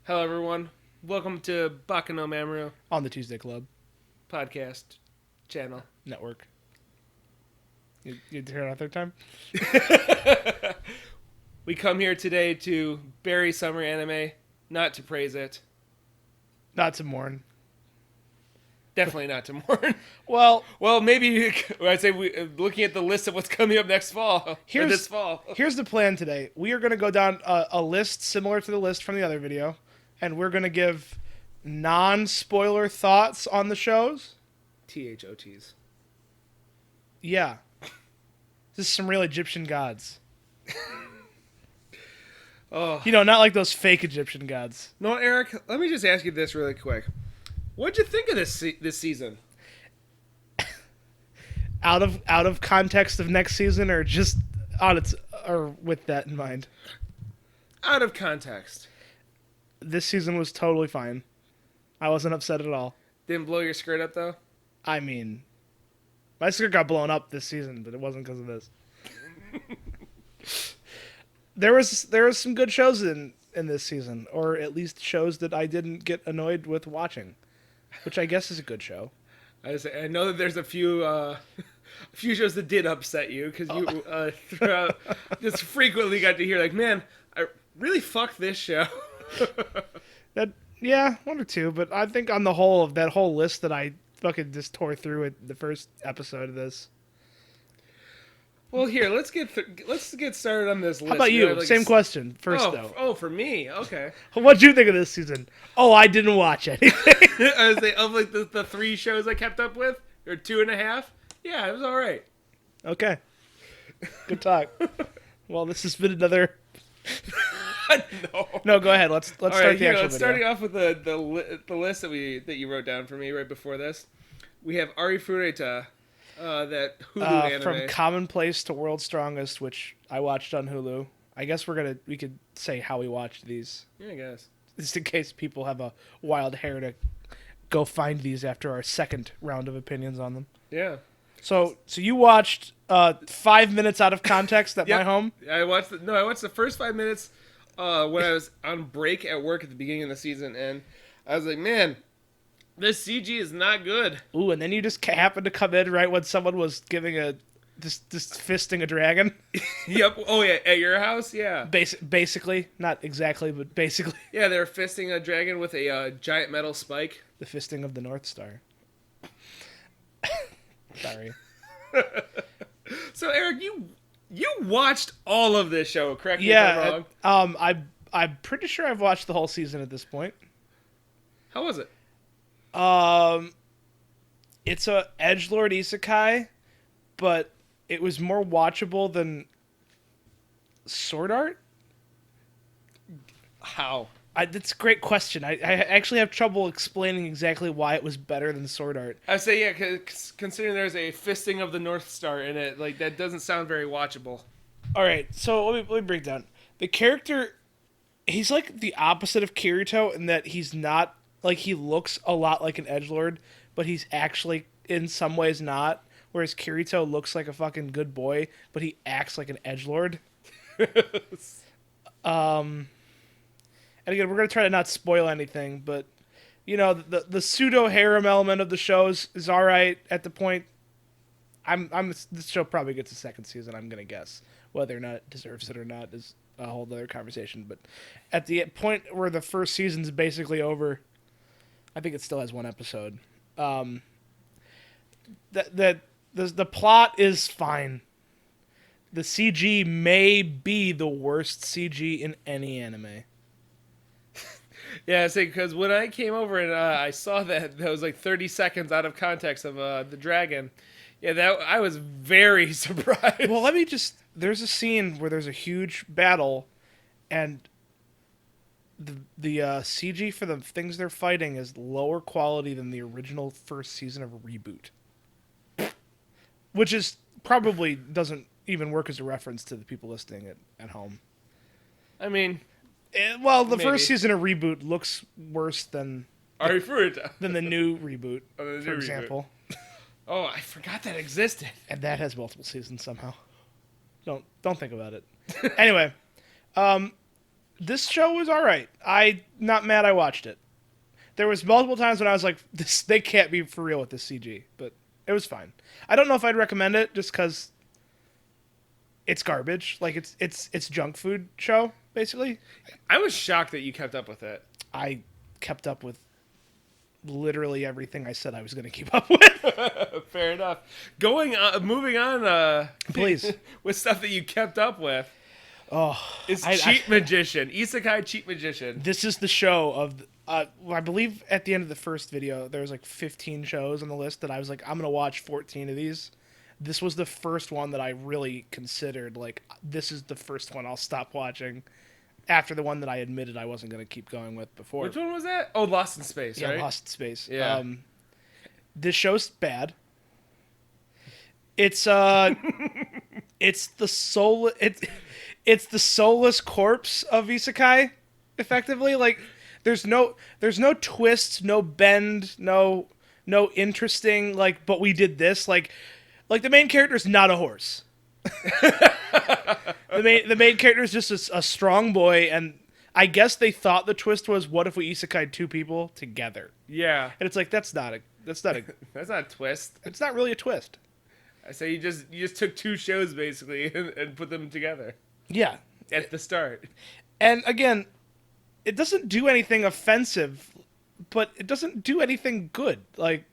Hello, everyone. Welcome to Baka no Mamoru On the Tuesday Club podcast channel. Network. You hear it a third time? We come here today to bury summer anime, not to praise it. Not to mourn. Definitely not to mourn. Well, Well, maybe I'd say looking at the list of what's coming up next fall. Or this fall. here's the plan today. We are going to go down a list similar to the list from the other video, and we're going to give non-spoiler thoughts on the shows. THOTs. Yeah. This is some real Egyptian gods. Oh. You know, not like those fake Egyptian gods. No, Eric, let me just ask you this really quick. What'd you think of this season? Out of context of next season, or just on its, or with that in mind? Out of context. This season was totally fine. I wasn't upset at all. Didn't blow your skirt up, though? I mean, my skirt got blown up this season, but it wasn't because of this. There was some good shows in this season, or at least shows that I didn't get annoyed with watching, which I guess is a good show. I know that there's a few shows that did upset you because you throughout just frequently got to hear like, man, I really fucked this show. Yeah, one or two, but I think on the whole of that whole list that I fucking just tore through at the first episode of this. Well, here let's get started on this list. How about you? Like Same question first, though. Oh, for me, okay. What'd you think of this season? Oh, I didn't watch anything. I was saying, of like the three shows I kept up with, or 2.5. Yeah, it was all right. Okay, good talk. Well, this has been another. No, go ahead. Let's start right, the actual video. Starting off with the list that you wrote down for me right before this. We have Ari Fureta, that Hulu anime. From Commonplace to World's Strongest, which I watched on Hulu. I guess we could say how we watched these, Yeah, I guess. just in case people have a wild hair to go find these after our second round of opinions on them. Yeah. So you watched 5 minutes out of context at my home? I watched the first 5 minutes when I was on break at work at the beginning of the season, and I was like, man, this CG is not good. Ooh, and then you just happened to come in right when someone was giving just fisting a dragon. Yep. Oh yeah, at your house, yeah. Basically, not exactly, but basically. Yeah, they're fisting a dragon with a giant metal spike. The fisting of the North Star. Sorry. So Eric, you watched all of this show, correct me if Yeah, I'm wrong. I'm pretty sure I've watched the whole season at this point. How was it? It's a edgelord isekai, but it was more watchable than Sword Art. How? That's a great question. I actually have trouble explaining exactly why it was better than Sword Art. I would say, yeah, considering there's a fisting of the North Star in it, like that doesn't sound very watchable. All right, so let me break down. The character, he's like the opposite of Kirito in that he's not, like, he looks a lot like an edgelord, but he's actually in some ways not. Whereas Kirito looks like a fucking good boy, but he acts like an edgelord. And again, we're gonna try to not spoil anything, but you know, the pseudo harem element of the shows is all right at the point. This show probably gets a second season. I'm gonna guess whether or not it deserves it or not is a whole other conversation. But at the point where the first season's basically over, I think it still has one episode. The plot is fine. The CG may be the worst CG in any anime. Yeah, I say because when I came over and I saw that was like 30 seconds out of context of the dragon, yeah, that I was very surprised. Well, there's a scene where there's a huge battle, and the CG for the things they're fighting is lower quality than the original first season of Reboot, which is probably doesn't even work as a reference to the people listening at home. I mean, well, the maybe. first season of Reboot looks worse than Ari Fureta. than the new Reboot, new for example. Oh, I forgot that existed. And that has multiple seasons somehow. Don't think about it. Anyway, This show was all right. I not mad I watched it. There was multiple times when I was like, "This they can't be for real with this CG," but it was fine. I don't know if I'd recommend it just because it's garbage. Like it's junk food show basically. I was shocked that you kept up with it. I kept up with literally everything I said I was going to keep up with. Fair enough. Moving on. Please. With stuff that you kept up with. Oh, Is Cheat Magician. Isekai Cheat Magician. this is the show of. I believe at the end of the first video there was like 15 shows on the list that I was like, I'm gonna watch 14 of these. This was the first one that I really considered like this is the first one I'll stop watching. After the one that I admitted I wasn't gonna keep going with before. Which one was that? Oh, Lost in Space, Yeah, right? Lost in Space. Yeah. This show's bad. It's it's the it's the soulless corpse of isekai, effectively. Like there's no twist, no bend, no interesting but we did this like the main character is not a horse. The main character is just a strong boy, and I guess they thought the twist was what if we isekai'd two people together, Yeah. and it's like that's not a That's not a twist. it's not really a twist. I say you just took two shows basically and put them together Yeah, at the start. and again, it doesn't do anything offensive, but it doesn't do anything good. Like,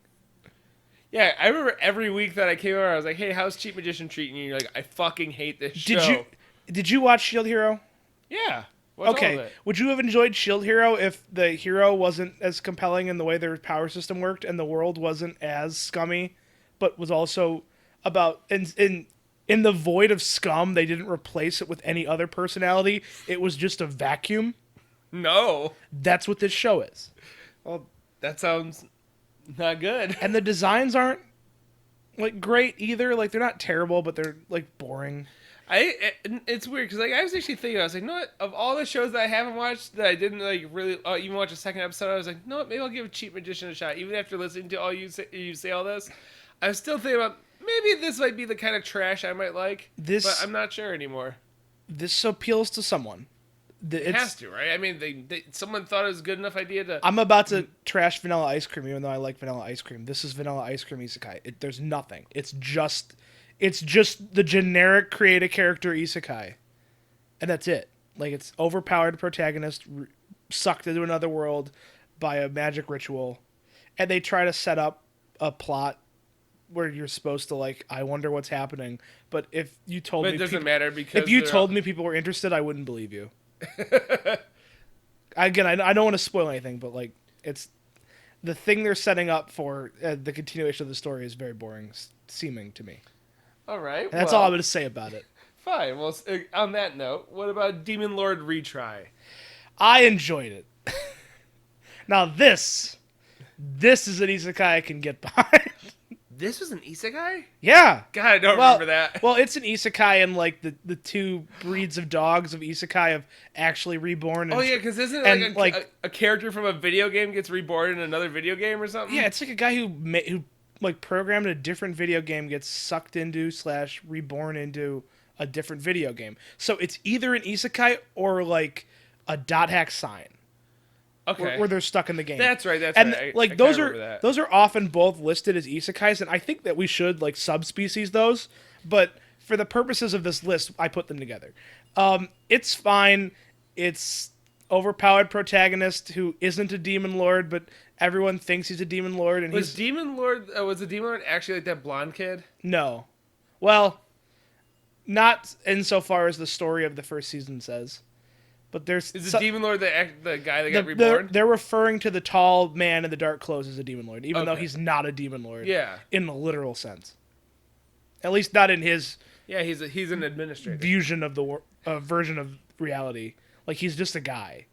Yeah, I remember every week that I came over, I was like, "Hey, how's Cheat Magician treating you?" You're like, "I fucking hate this show." did you watch Shield Hero? Yeah. What's all of Okay, it? would you have enjoyed Shield Hero if the hero wasn't as compelling in the way their power system worked, and the world wasn't as scummy, but was also about in the void of scum? They didn't replace it with any other personality. It was just a vacuum. No. That's what this show is. Well, that sounds not good. And the designs aren't like great either. Like they're not terrible, but they're like boring. It's weird because like I was actually thinking, I was like, no, of all the shows that I haven't watched that I didn't like really even watch a second episode, I was like, no, maybe I'll give Cheat Magician a shot. Even after listening to all you say all this, I was still thinking about maybe this might be the kind of trash I might like. But I'm not sure anymore. This appeals to someone. It has to, right? I mean, someone thought it was a good enough idea to. I'm about to trash Vanilla Ice Cream, even though I like Vanilla Ice Cream. This is Vanilla Ice Cream Isekai. There's nothing. It's just the generic create a character Isekai, and that's it. Like it's overpowered protagonist sucked into another world by a magic ritual, and they try to set up a plot where you're supposed to like, I wonder what's happening. But if you told me, it doesn't matter because if you told me people were interested, I wouldn't believe you. Again, I don't want to spoil anything, but like it's the thing they're setting up for the continuation of the story is very boring seeming to me. All right, And that's all I'm going to say about it. Fine. Well, on that note, what about Demon Lord Retry? I enjoyed it. Now this is an isekai I can get behind. This was an isekai? Yeah. God, I don't remember that. Well, it's an isekai, and like the two breeds of dogs of isekai have actually reborn. Oh yeah, because isn't it like a character from a video game gets reborn in another video game or something? Yeah, it's like a guy who like programmed a different video game gets sucked into / reborn into a different video game. So it's either an isekai or like a dot hack sign. Okay. Where they're stuck in the game. That's right. That's and right. Like those are often both listed as isekais, and I think that we should like subspecies those. But for the purposes of this list, I put them together. It's fine. It's overpowered protagonist who isn't a demon lord, but everyone thinks he's a demon lord. And was the demon lord actually like that blonde kid? No, well, not insofar as the story of the first season says. But there's is the demon lord the guy that got reborn? They're referring to the tall man in the dark clothes as a demon lord, even though Okay. he's not a demon lord. Yeah. In the literal sense. At least not in his. Yeah, he's an administrator. Version of version of reality. Like he's just a guy.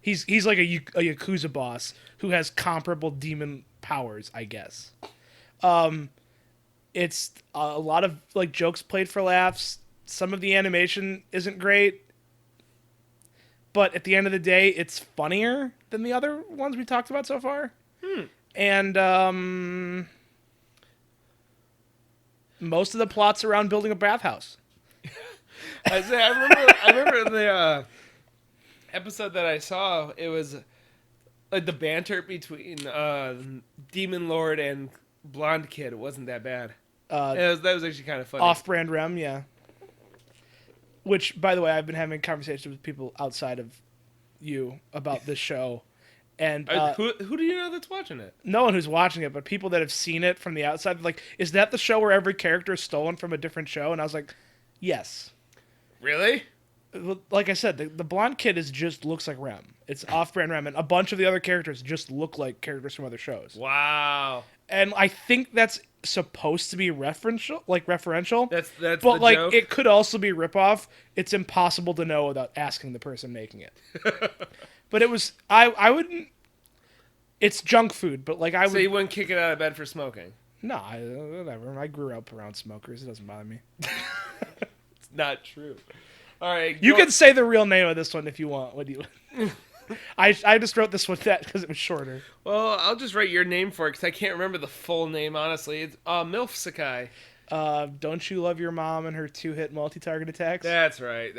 He's like a Yakuza boss who has comparable demon powers, I guess. It's a lot of like jokes played for laughs. Some of the animation isn't great. But at the end of the day, it's funnier than the other ones we talked about so far. And most of the plots around building a bathhouse. I remember episode that I saw, it was like the banter between Demon Lord and Blonde Kid. It wasn't that bad. That was actually kind of funny. Off-brand Rem, yeah. Which, by the way, I've been having conversations with people outside of you about this show. And who do you know that's watching it? No one who's watching it, but people that have seen it from the outside, like, is that the show where every character is stolen from a different show? And I was like, yes. Really? Like I said, the blonde kid just looks like Rem. It's off-brand Rem, and a bunch of the other characters just look like characters from other shows. Wow. And I think that's supposed to be referential. That's but the like joke? It could also be ripoff. It's impossible to know without asking the person making it. But it was I wouldn't. It's junk food, but like I would. So you wouldn't kick it out of bed for smoking? No, whatever. I grew up around smokers. It doesn't bother me. It's not true. All right, You can say the real name of this one if you want. What do you? I just wrote this one that because it was shorter. Well, I'll just write your name for it because I can't remember the full name honestly. It's MILF Sakai. Don't you love your mom and her 2-hit multi-target attacks? That's right.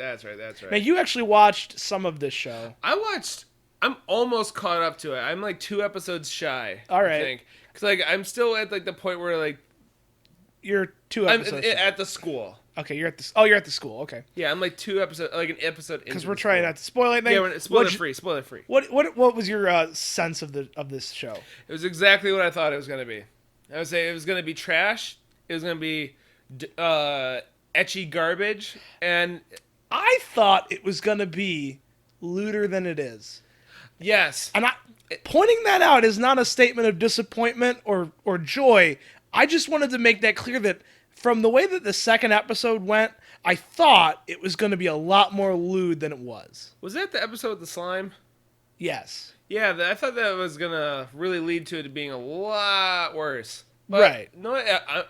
Man, you actually watched some of this show. I'm almost caught up to it. I'm like 2 episodes shy. All right. I think because like I'm still at like the point where like you're 2 I'm episodes. Shy. at the school. Okay, you're at the. Oh, you're at the school. Okay. Yeah, I'm like 2 episodes, like an episode. Because we're trying not to spoil anything. Yeah, spoiler free. Spoiler free. What was your sense of this show? It was exactly what I thought it was gonna be. I would say it was gonna be trash. It was gonna be etchy garbage, and I thought it was gonna be lewder than it is. Yes, and pointing that out is not a statement of disappointment or joy. I just wanted to make that clear that from the way that the second episode went, I thought it was going to be a lot more lewd than it was. Was that the episode with the slime? Yes. Yeah, I thought that was gonna really lead to it being a lot worse. But right. No,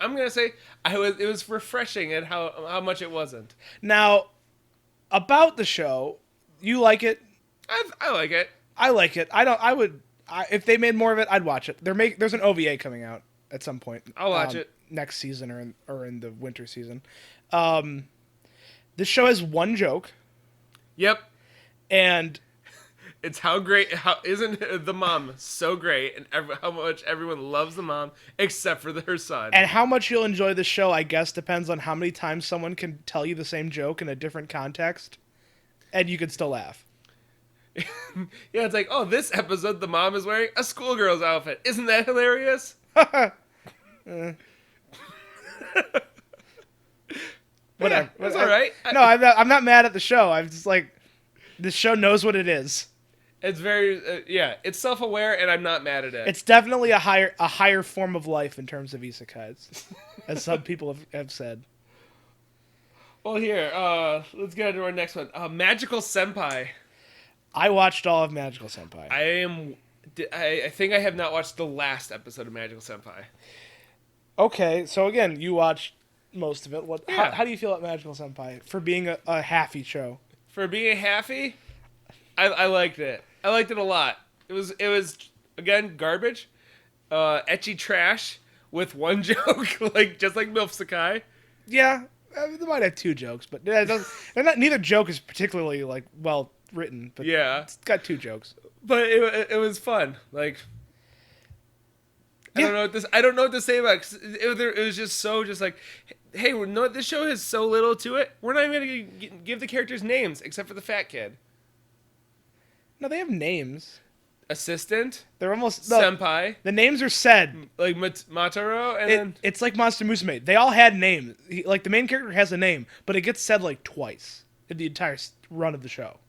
I'm gonna say it was refreshing at how much it wasn't. Now, about the show, you like it? I like it. I like it. If they made more of it, I'd watch it. There's an OVA coming out at some point. I'll watch it next season or in the winter season. This show has one joke. Yep. And it's how great. How isn't the mom so great, and how much everyone loves the mom except for her son. And how much you'll enjoy the show, I guess, depends on how many times someone can tell you the same joke in a different context, and you can still laugh. Yeah, it's like, oh, this episode the mom is wearing a schoolgirl's outfit. Isn't that hilarious? Whatever. That's all right. No, I'm not mad at the show. I'm just like, this show knows what it is. It's very it's self-aware, and I'm not mad at it. It's definitely a higher form of life in terms of isekais, as some people have said. Well, here, let's get into our next one. Magical Senpai. I watched all of Magical Senpai. I think I have not watched the last episode of Magical Senpai. Okay, so again, you watched most of it. Yeah. How do you feel about Magical Senpai for being a halfy show? For being a halfy, I liked it. I liked it a lot. It was again garbage, etchy trash with one joke, just like MILF Sakai. Yeah, they might have 2 jokes, but neither joke is particularly well written. But yeah, it's got 2 jokes. But it was fun. I don't know what to say about it, 'cause it was just like, hey, this show has so little to it. We're not even going to give the characters names except for the fat kid. No, they have names. Assistant. They're almost senpai. The names are said like Mataro, and then it's like Monster Musume. They all had names. The main character has a name, but it gets said twice in the entire run of the show.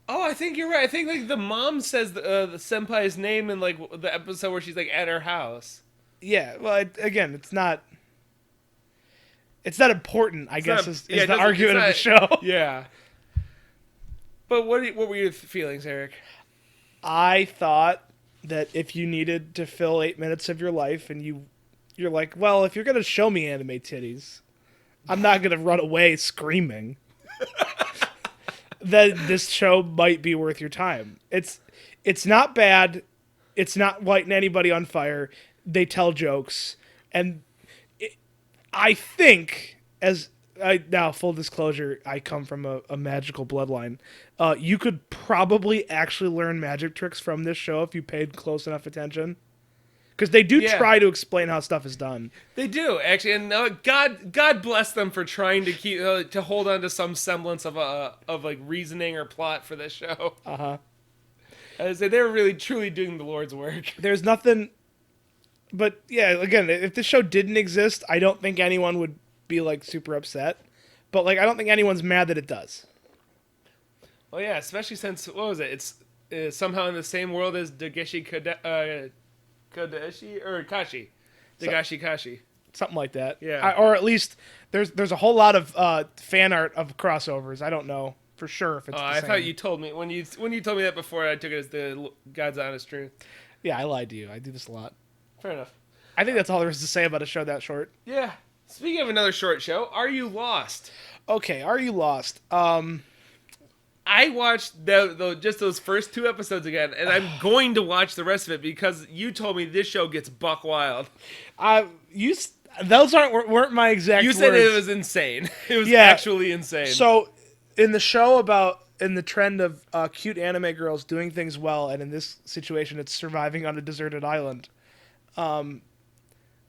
Oh, I think you're right. I think the mom says the senpai's name in the episode where she's at her house. Yeah, well, again, it's not important. I guess is the argument of the show. Yeah. But what were your feelings, Eric? I thought that if you needed to fill 8 minutes of your life, and you're like, well, if you're gonna show me anime titties, I'm not gonna run away screaming. Then this show might be worth your time. It's not bad. It's not lighting anybody on fire. They tell jokes, and I think as Now, full disclosure, I come from a magical bloodline. You could probably actually learn magic tricks from this show if you paid close enough attention. Because they do Yeah. try to explain how stuff is done. They do actually, and God bless them for trying to keep to hold on to some semblance of like reasoning or plot for this show. Uh-huh. I say they're really truly doing the Lord's work. There's nothing... But, yeah, again, if this show didn't exist, I don't think anyone would be, like, super upset. But, like, I don't think anyone's mad that it does. Well, yeah, especially since what was it? It's somehow in the same world as Kodashi or Kashi, Dagashi Kashi. Something like that. Yeah. Or at least there's a whole lot of fan art of crossovers. I don't know for sure if it's the I same. thought you told me when you told me that before. I took it as the God's honest truth. Yeah, I lied to you. I do this a lot. Fair enough. I think that's all there is to say about a show that short. Yeah. Speaking of another short show, Are You Lost? Okay, Are You Lost? I watched just those first 2 episodes again, and I'm going to watch the rest of it because you told me this show gets buck wild. Those weren't my exact You words. said it was insane. It was actually insane. So, in the show in the trend of cute anime girls doing things well, and in this situation, it's surviving on a deserted island.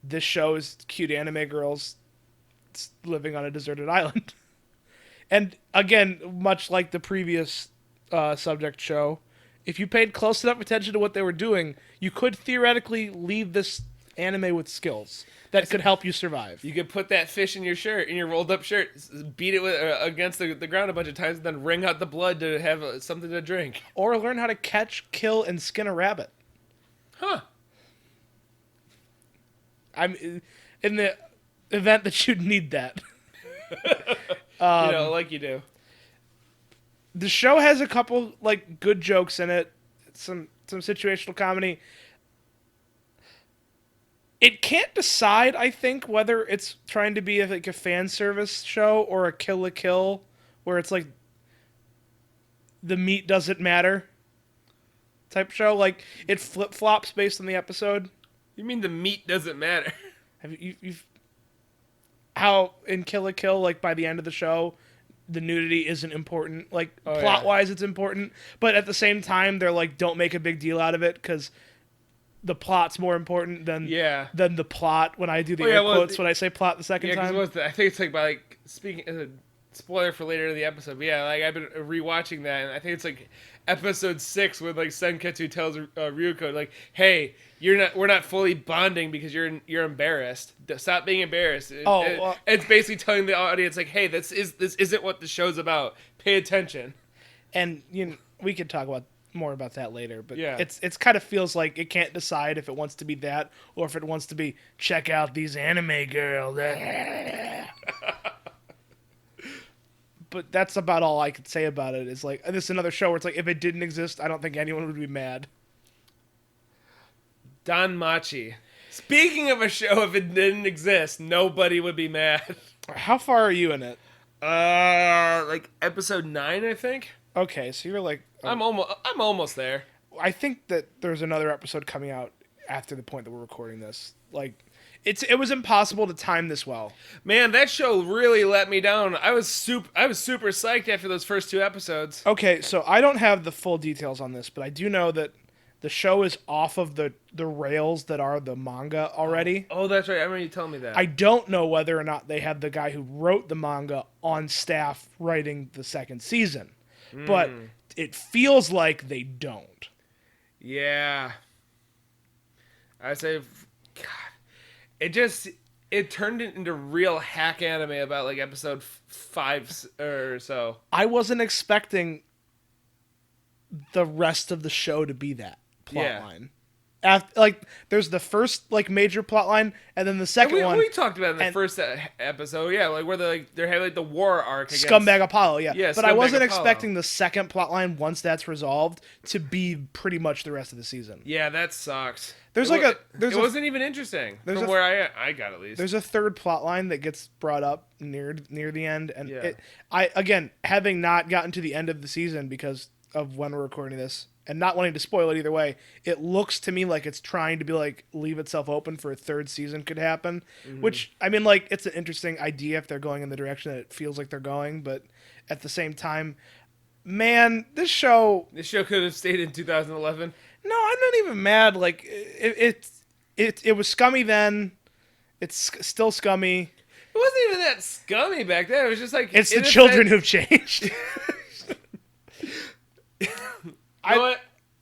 This show is cute anime girls living on a deserted island. And again, much like the previous subject show, if you paid close enough attention to what they were doing, you could theoretically leave this anime with skills that could help you survive. You could put that fish in your shirt, in your rolled up shirt, beat it against the ground a bunch of times, and then wring out the blood to have something to drink. Or learn how to catch, kill, and skin a rabbit. Huh. I'm in the event that you'd need that. Like you do. The show has a couple like good jokes in it, some situational comedy. It can't decide, I think, whether it's trying to be like a fan service show or a Kill la Kill, where it's like the meat doesn't matter type show. Like it flip flops based on the episode. You mean the meat doesn't matter? Have you've how in Kill la Kill, like by the end of the show, the nudity isn't important. Like plot wise, it's important, but at the same time, they're like, don't make a big deal out of it because the plot's more important than the plot. When I do the air quotes when I say plot the second time, I think it's like by like speaking as a spoiler for later in the episode. But yeah, like I've been rewatching that, and I think it's like episode 6 when like Senketsu tells Ryuko like, "Hey, we're not fully bonding because you're embarrassed. Stop being embarrassed." It's basically telling the audience like, "Hey, this isn't what the show's about. Pay attention." And we could talk more about that later, but yeah, it's kind of feels like it can't decide if it wants to be that or if it wants to be check out these anime girls. But that's about all I could say about it. Is like this is another show where it's like if it didn't exist, I don't think anyone would be mad. Don Machi. Speaking of a show, if it didn't exist, nobody would be mad. How far are you in it? Like episode 9, I think. Okay, so you're like I'm almost there. I think that there's another episode coming out after the point that we're recording this. Like it was impossible to time this well. Man, that show really let me down. I was super psyched after those first 2 episodes. Okay, so I don't have the full details on this, but I do know that the show is off of the rails that are the manga already. Oh, that's right. I remember you telling me that. I don't know whether or not they have the guy who wrote the manga on staff writing the second season. But it feels like they don't. Yeah. I say, God, it turned it into real hack anime about like episode 5 or so. I wasn't expecting the rest of the show to be that plot line. Like, there's the first like major plot line, and then the second one. We talked about it in the first episode, yeah, like where they're having like the war arc against Scumbag Apollo, yeah. But I wasn't Apollo. expecting the second plot line once that's resolved to be pretty much the rest of the season. Yeah, that sucks. It wasn't even interesting from where I got at least. There's a third plot line that gets brought up near the end, and I again having not gotten to the end of the season because of when we're recording this, and not wanting to spoil it either way, it looks to me like it's trying to be like leave itself open for a third season could happen. Which, I mean, like, it's an interesting idea if they're going in the direction that it feels like they're going, but at the same time, man, this show could have stayed in 2011. No, I'm not even mad. Like it was scummy then. It's still scummy. It wasn't even that scummy back then. It was just like It's the children who've changed. You know what?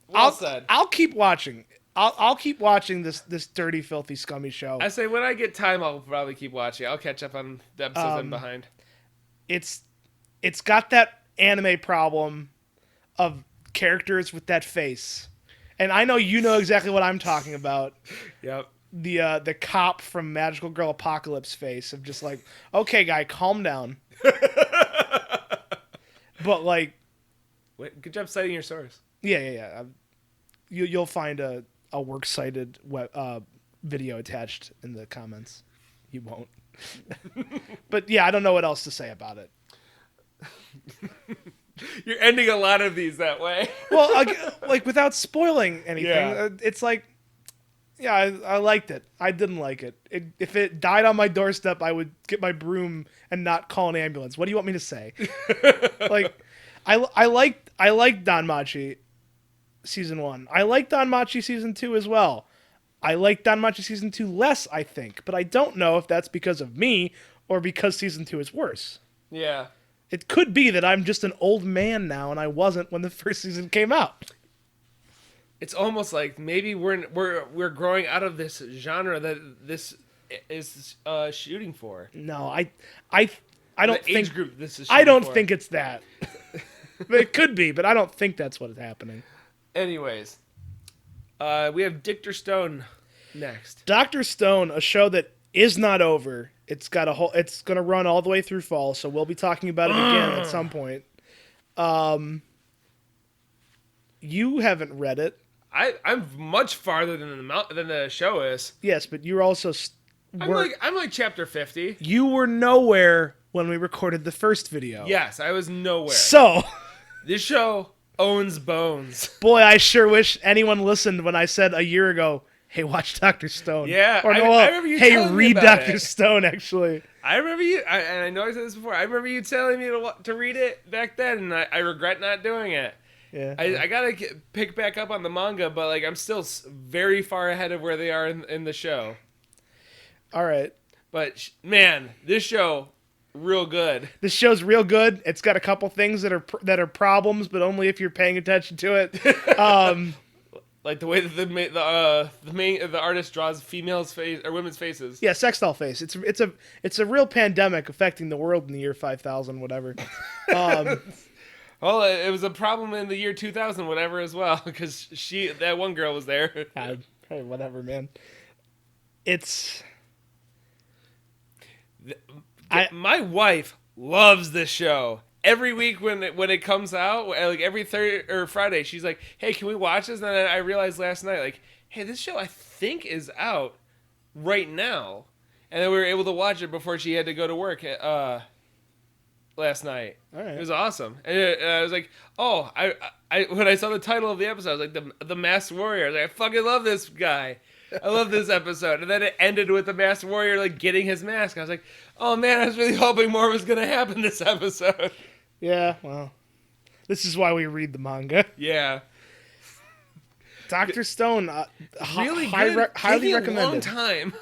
Well said. I'll keep watching. I'll keep watching this dirty, filthy, scummy show. I say when I get time, I'll probably keep watching. I'll catch up on the episodes I'm behind. It's got that anime problem of characters with that face, and I know you know exactly what I'm talking about. Yep. The cop from Magical Girl Apocalypse face of just like, okay, guy, calm down. But like, Wait, good job citing your source. yeah. You'll find a works cited video attached in the comments. You won't. But yeah, I don't know what else to say about it. You're ending a lot of these that way. Well, like without spoiling anything, Yeah. It's like, yeah, I liked it. I didn't like it. If it died on my doorstep, I would get my broom and not call an ambulance. What do you want me to say? Like, I liked Don Machi season 1. I liked Don Machi season 2 as well. I liked Don Machi season 2 less, I think, but I don't know if that's because of me or because season 2 is worse. Yeah. It could be that I'm just an old man now and I wasn't when the first season came out. It's almost like maybe we're growing out of this genre that this is shooting for. No, I don't The think age group this is. I don't for. think it's that. But it could be, but I don't think that's what is happening. Anyways, we have Dictor Stone next. Dr. Stone, a show that is not over. It's got a whole. It's going to run all the way through fall, so we'll be talking about it again at some point. You haven't read it. I'm much farther than the show is. Yes, but you're also. I'm like chapter 50. You were nowhere when we recorded the first video. Yes, I was nowhere. So, This show owns bones. boy, I sure wish anyone listened when I said a year ago, "Hey, watch Dr. Stone." Yeah, or I no, remember you hey, telling me read about Dr. it. Stone. Actually, I remember you, and I know I said this before. I remember you telling me to read it back then, and I regret not doing it. yeah. I gotta pick back up on the manga, but like I'm still very far ahead of where they are in the show. All right. But man, this show real good. This show's real good. It's got a couple things that are problems, but only if you're paying attention to it. Like the way that the artist draws females' face or women's faces. Yeah, sex doll face. It's a real pandemic affecting the world in the year 5000, whatever. Well, it was a problem in the year 2000, whatever, as well, because that one girl was there. Hey, whatever, man. It's. My wife loves this show. Every week when it comes out, like every Thursday or Friday, she's like, "Hey, can we watch this?" And then I realized last night, like, "Hey, this show I think is out right now," and then we were able to watch it before she had to go to work last night. All right. It was awesome, and I was like, "Oh, I when I saw the title of the episode, I was like, the Masked Warrior." I was like, "I fucking love this guy." I love this episode. And then it ended with the Masked Warrior like getting his mask. I was like, oh man, I was really hoping more was going to happen this episode. Yeah, well, this is why we read the manga. Yeah. Dr. Stone, Really highly good. Taking a long recommended. time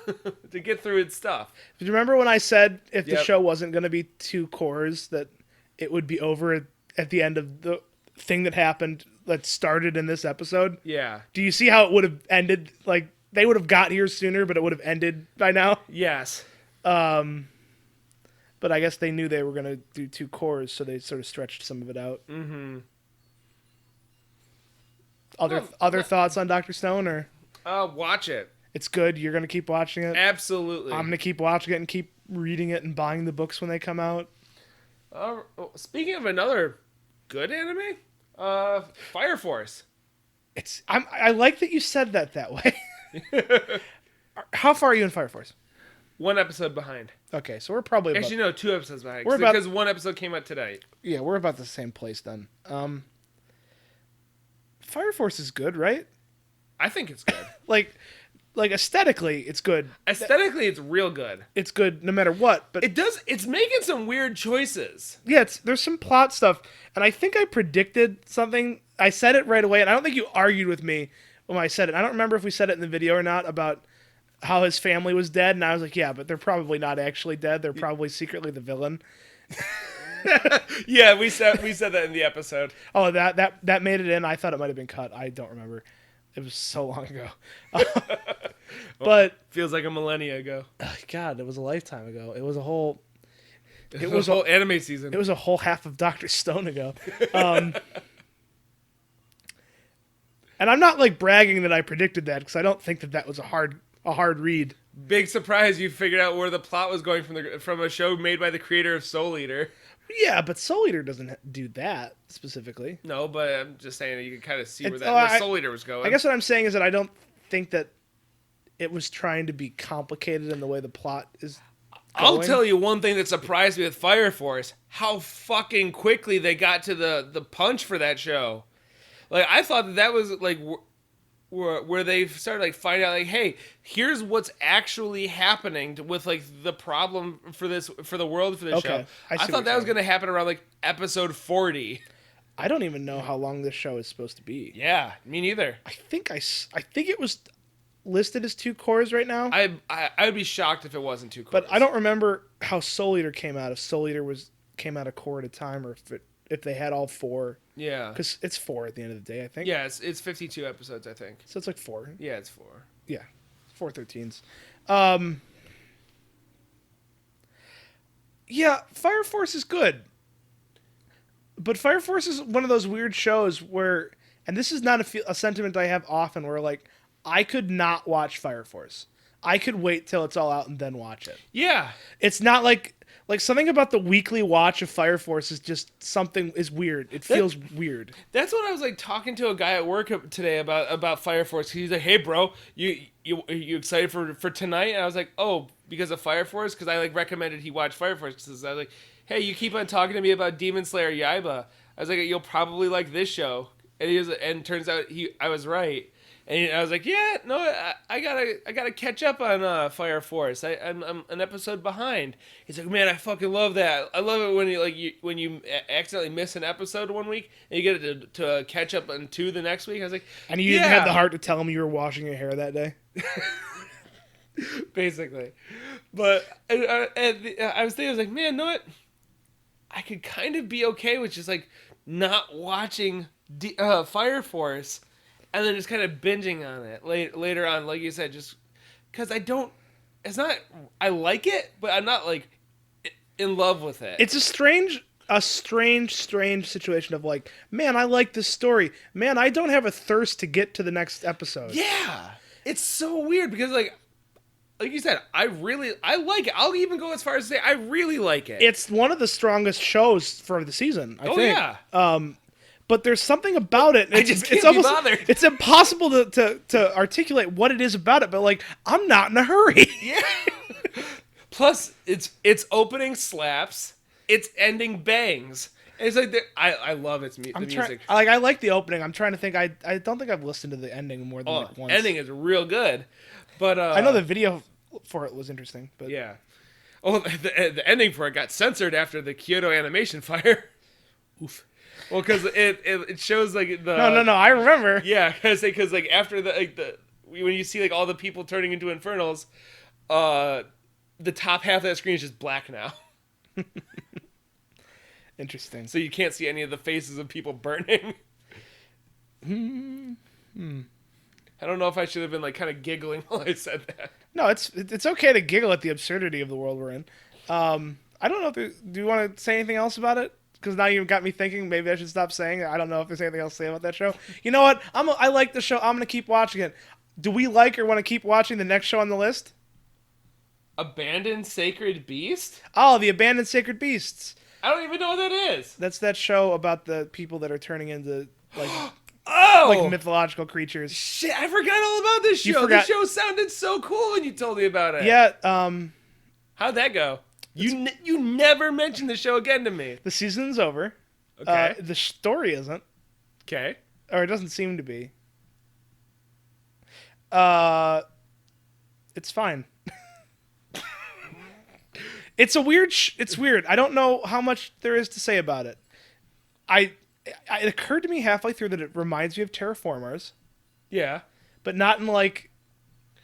to get through its stuff. Do you remember when I said if the Yep. show wasn't going to be 2 cores, that it would be over at the end of the thing that happened that started in this episode? Yeah. Do you see how it would have ended? Like, they would have got here sooner, but it would have ended by now. Yes. But I guess they knew they were going to do 2 cores, so they sort of stretched some of it out. Mm-hmm. Other thoughts on Dr. Stone? Or Watch it. it's good, you're going to keep watching it? Absolutely. I'm going to keep watching it and keep reading it and buying the books when they come out. Speaking of another good anime, Fire Force. I like that you said that way. How far are you in Fire Force? 1 episode behind. Okay, so we're probably about, Actually, no, 2 episodes behind. We're about- Because 1 episode came out today. yeah, we're about the same place then. Fire Force is good, right? I think it's good. Like aesthetically, it's good. Aesthetically, it's real good. It's good no matter what. But It's making some weird choices. yeah, there's some plot stuff, and I think I predicted something. I said it right away, and I don't think you argued with me when I said it. I don't remember if we said it in the video or not about how his family was dead, and I was like, yeah, but they're probably not actually dead. They're probably secretly the villain. Yeah, we said that in the episode. Oh, that made it in. I thought it might have been cut. I don't remember. It was so long ago. But feels like a millennia ago. God, it was a lifetime ago. It was a whole. It was a whole anime season. It was a whole half of Dr. Stone ago. And I'm not like bragging that I predicted that because I don't think that was a hard read. Big surprise! You figured out where the plot was going from a show made by the creator of Soul Eater. Yeah, but Soul Eater doesn't do that specifically. No, but I'm just saying that you can kind of see where Soul Eater was going. I guess what I'm saying is that I don't think that it was trying to be complicated in the way the plot is going. I'll tell you one thing that surprised me with Fire Force: how fucking quickly they got to the punch for that show. Like I thought that was like where they started like finding out like, hey, here's what's actually happening with like the problem for the world for this show. I thought that was going to happen around like episode 40. I don't even know how long this show is supposed to be. Yeah, me neither. I think it was listed as 2 cores right now. I would be shocked if it wasn't 2 cores. But I don't remember how Soul Eater came out. If Soul Eater came out a core at a time, or if they had all 4. Yeah, because it's 4 at the end of the day, I think. Yeah, it's 52 episodes, I think. So it's like 4. Yeah, it's 4. Yeah, 4 13s. Yeah, Fire Force is good, but Fire Force is one of those weird shows where, and this is not a sentiment I have often, where like I could not watch Fire Force. I could wait till it's all out and then watch it. Yeah, it's not like something about the weekly watch of Fire Force is just something is weird. It feels weird. That's what I was like talking to a guy at work today about Fire Force. He's like, "Hey, bro, you excited for tonight?" And I was like, "Oh, because of Fire Force?" Because I like recommended he watch Fire Force. Because I was like, "Hey, you keep on talking to me about Demon Slayer Yaiba." I was like, "You'll probably like this show." And turns out I was right. And I was like, "Yeah, no, I gotta catch up on Fire Force. I'm an episode behind." He's like, "Man, I fucking love that. I love it when you accidentally miss an episode one week and you get to catch up on 2 the next week." I was like, and you didn't have the heart to tell him you were washing your hair that day. Basically, but I was thinking, I was like, man, know what? I could kind of be okay with just like not watching Fire Force. And then just kind of binging on it later on, like you said, just because it's not, I like it, but I'm not like in love with it. It's a strange situation of like, man, I like this story. Man, I don't have a thirst to get to the next episode. Yeah. It's so weird because like you said, I like it. I'll even go as far as to say I really like it. It's one of the strongest shows for the season, I think. Yeah. But there's something about it. I just can't be bothered. It's impossible to articulate what it is about it, but like, I'm not in a hurry. Yeah. Plus, its opening slaps, its ending bangs. And it's like I love the music. I like the opening. I'm trying to think. I don't think I've listened to the ending more than like once. Ending is real good, but I know the video for it was interesting. But yeah. Oh, the ending for it got censored after the Kyoto Animation fire. Oof. Well, because it shows like the no I remember. Yeah, because like after the when you see like all the people turning into infernals, the top half of that screen is just black now. Interesting. So you can't see any of the faces of people burning. I don't know if I should have been like kind of giggling while I said that. No, it's okay to giggle at the absurdity of the world we're in. I don't know if do you want to say anything else about it? Because now you've got me thinking maybe I should stop saying it. I don't know if there's anything else to say about that show. You know what? I like the show. I'm going to keep watching it. Do we like or want to keep watching the next show on the list? Abandoned Sacred Beast? Oh, the Abandoned Sacred Beasts. I don't even know what that is. That's that show about the people that are turning into like like mythological creatures. Shit, I forgot all about this show. This show sounded so cool when you told me about it. Yeah. How'd that go? You never mentioned the show again to me. The season's over. Okay. The story isn't. Okay. or it doesn't seem to be. Uh, it's fine. It's a weird. It's weird. I don't know how much there is to say about it. I. It occurred to me halfway through that it reminds me of Terraformers, Yeah. but not in like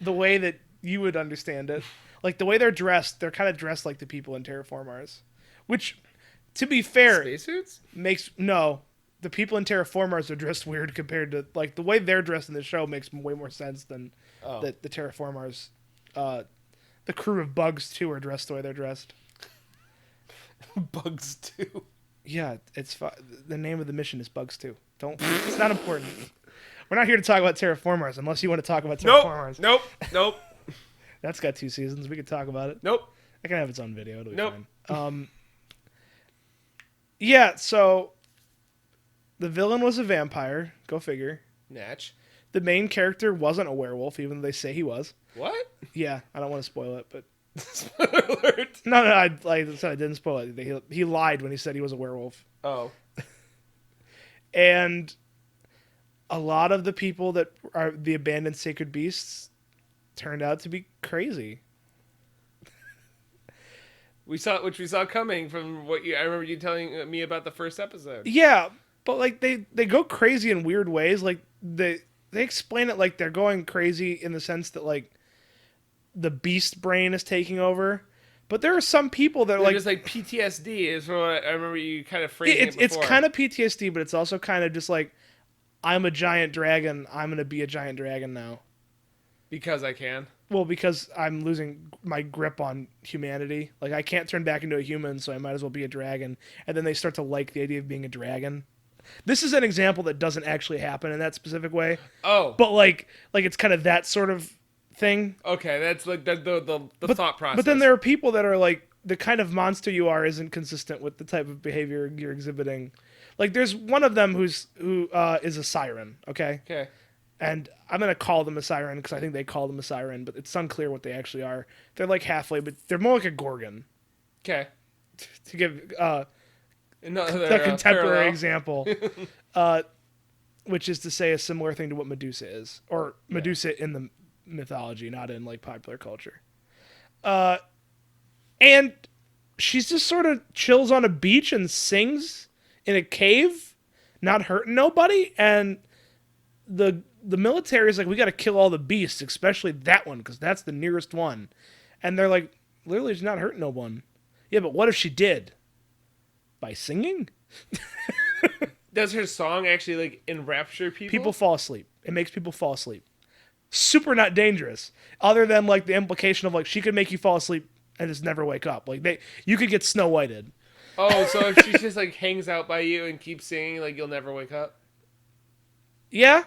the way that you would understand it. Like the way they're dressed, they're kind of dressed like the people in Terraformers, which, to be fair, Spacesuits? makes no. The people in Terraformers are dressed weird compared to like the way they're dressed in the show makes way more sense than the Terraformers. The crew of Bugs too are dressed the way they're dressed. Bugs too. Yeah, the name of the mission is Bugs too. Don't. It's not important. We're not here to talk about Terraformers unless you want to talk about Terraformers. Nope. That's got 2 seasons. We could talk about it. Nope. It can have its own video. It'll be Nope. fine. Yeah. So the villain was a vampire. Go figure. Natch. The main character wasn't a werewolf, even though they say he was. What? Yeah, I don't want to spoil it, but Spoiler alert. no, I said I didn't spoil it. He lied when he said he was a werewolf, Oh. and a lot of the people that are the abandoned sacred beasts turned out to be crazy. We saw coming from what I remember you telling me about the first episode. Yeah, but like they go crazy in weird ways. Like they explain it like they're going crazy in the sense that like the beast brain is taking over. But there are some people that are like just like PTSD is what I remember you kind of phrasing it it's before. kind of PTSD, but it's also kind of just like I'm a giant dragon. I'm gonna be a giant dragon now. Because I can. Well, because I'm losing my grip on humanity. Like I can't turn back into a human, so I might as well be a dragon. And then they start to like the idea of being a dragon. This is an example that doesn't actually happen in that specific way. Oh. But like it's kind of that sort of thing. Okay, that's like the thought process. But then there are people that are like the kind of monster you are isn't consistent with the type of behavior you're exhibiting. Like there's one of them who is a siren, okay? Okay. And I'm going to call them a siren because I think they call them a siren, but it's unclear what they actually are. They're like halfway, but they're more like a gorgon. Okay. To give Another a contemporary parallel. example, which is to say a similar thing to what Medusa is, or Medusa in the mythology, not in like popular culture. And she's just sort of chills on a beach and sings in a cave, not hurting nobody. And the military is like, we got to kill all the beasts, especially that one, because that's the nearest one. And they're like, literally, she's not hurting no one. Yeah, but what if she did? By singing? Does her song actually like enrapture people? People fall asleep. It makes people fall asleep. Super not dangerous. Other than like the implication of like she could make you fall asleep and just never wake up. Like you could get Snow Whited. Oh, so if she just like hangs out by you and keeps singing, like you'll never wake up? Yeah.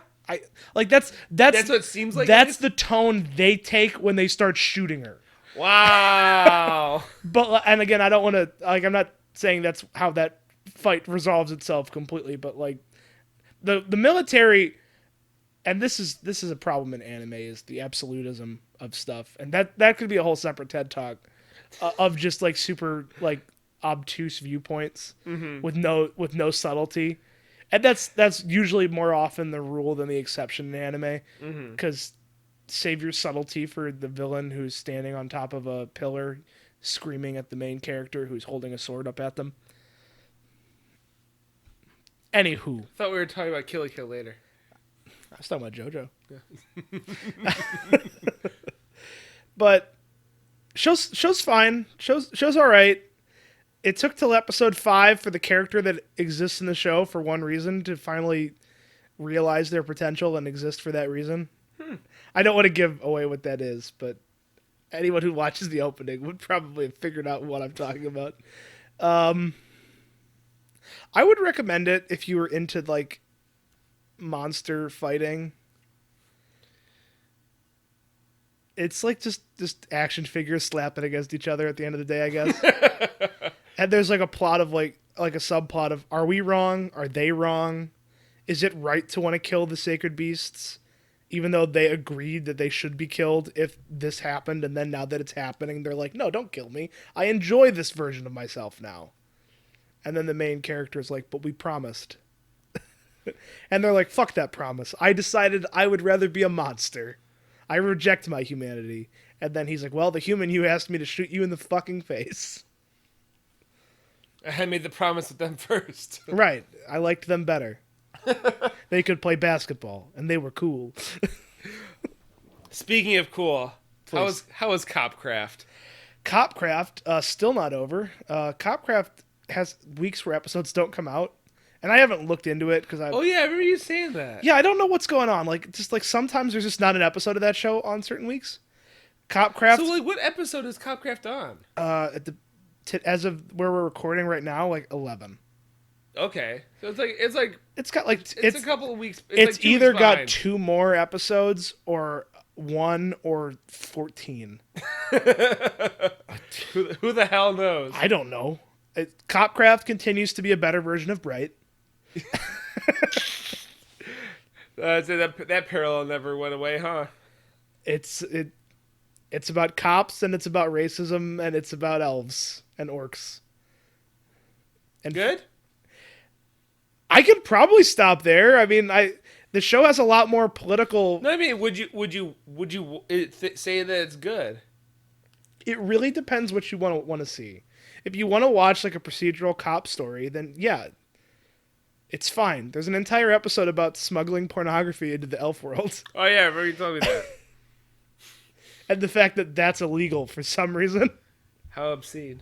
That's what it seems like. That's the tone they take when they start shooting her. Wow. But and again, I don't want to like. I'm not saying that's how that fight resolves itself completely. But like the military, and this is a problem in anime is the absolutism of stuff, and that could be a whole separate TED talk of just like super like obtuse viewpoints with no subtlety. And that's usually more often the rule than the exception in anime, because save your subtlety for the villain who's standing on top of a pillar, screaming at the main character who's holding a sword up at them. Anywho, I thought we were talking about Kill la Kill later. I was talking about JoJo. Yeah. But show's fine. Show's all right. It took till episode 5 for the character that exists in the show for one reason to finally realize their potential and exist for that reason. I don't want to give away what that is, but anyone who watches the opening would probably have figured out what I'm talking about. I would recommend it if you were into like monster fighting. It's like just action figures slapping against each other at the end of the day, I guess. And there's like a plot of like a subplot of, are we wrong? Are they wrong? Is it right to want to kill the sacred beasts? Even though they agreed that they should be killed if this happened, and then now that it's happening, they're like, no, don't kill me. I enjoy this version of myself now. And then the main character is like, but we promised. And they're like, fuck that promise. I decided I would rather be a monster. I reject my humanity. And then he's like, well, the human you asked me to shoot you in the fucking face. I made the promise with them first. Right. I liked them better. They could play basketball, and they were cool. Speaking of cool, Please. how was Copcraft? Copcraft, still not over. Copcraft has weeks where episodes don't come out, and I haven't looked into it because I. Oh yeah, I remember you saying that. Yeah, I don't know what's going on. Like, just like sometimes there's just not an episode of that show on certain weeks. Copcraft. So like, what episode is Copcraft on? As of where we're recording right now, like 11. Okay, so it's got like it's a couple of weeks. It's like 2 either weeks got behind. 2 more episodes or 1 or 14. Who the hell knows? I don't know. Copcraft continues to be a better version of Bright. So that parallel never went away, huh? It's about cops and it's about racism and it's about elves and orcs. And Good. I could probably stop there. I mean, the show has a lot more political. No, I mean, would you say that it's good? It really depends what you want to see. If you want to watch like a procedural cop story, then yeah, it's fine. There's an entire episode about smuggling pornography into the elf world. Oh yeah, I remember you told me that. And the fact that that's illegal for some reason. How obscene.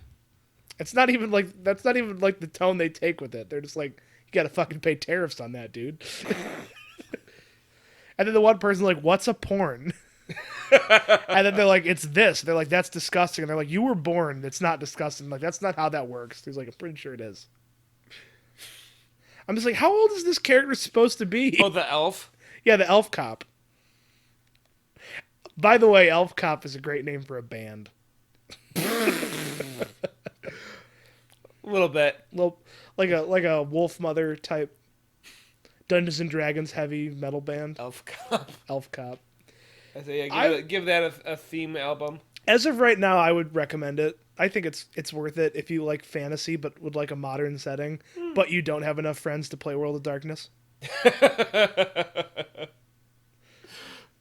That's not even like the tone they take with it. They're just like, you gotta fucking pay tariffs on that, dude. And then the one person's like, what's a porn? And then they're like, it's this. They're like, that's disgusting. And they're like, you were born. It's not disgusting. Like, that's not how that works. He's like, I'm pretty sure it is. I'm just like, how old is this character supposed to be? Oh, the elf? Yeah, the elf cop. By the way, Elf Cop is a great name for a band. A little bit. Like a Wolf Mother type Dungeons and Dragons heavy metal band. Elf Cop. Elf Cop. I say, yeah, give that a theme album. As of right now, I would recommend it. I think it's worth it if you like fantasy but would like a modern setting, but you don't have enough friends to play World of Darkness.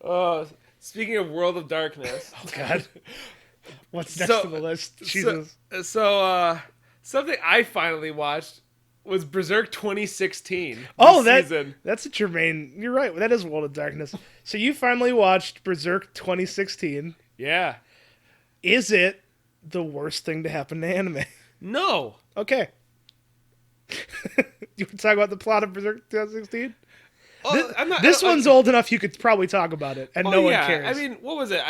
Oh, speaking of World of Darkness. Oh God. What's next on the list? Jesus. So, something I finally watched was Berserk 2016. Oh, season. That's a Jermaine. You're right. That is World of Darkness. So you finally watched Berserk 2016. Yeah. Is it the worst thing to happen to anime? No. Okay. You want to talk about the plot of Berserk 2016? Oh, this one's old enough you could probably talk about it, and no one cares. I mean, what was it?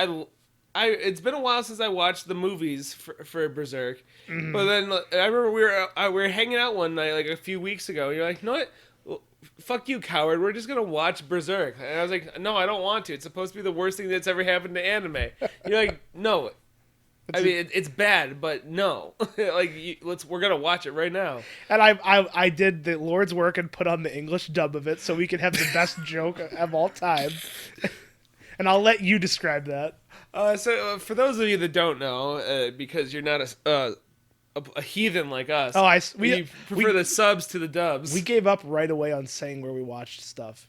It's been a while since I watched the movies for Berserk, but then I remember we were hanging out one night like a few weeks ago. And you're like, you know what? Well, fuck you, coward. We're just gonna watch Berserk. And I was like, no, I don't want to. It's supposed to be the worst thing that's ever happened to anime. You're like, no. I mean, it's bad, but no. Like, we're gonna watch it right now. And I did the Lord's work and put on the English dub of it so we could have the best joke of all time. And I'll let you describe that. So for those of you that don't know, because you're not a heathen like us, we prefer the subs to the dubs. We gave up right away on saying where we watched stuff.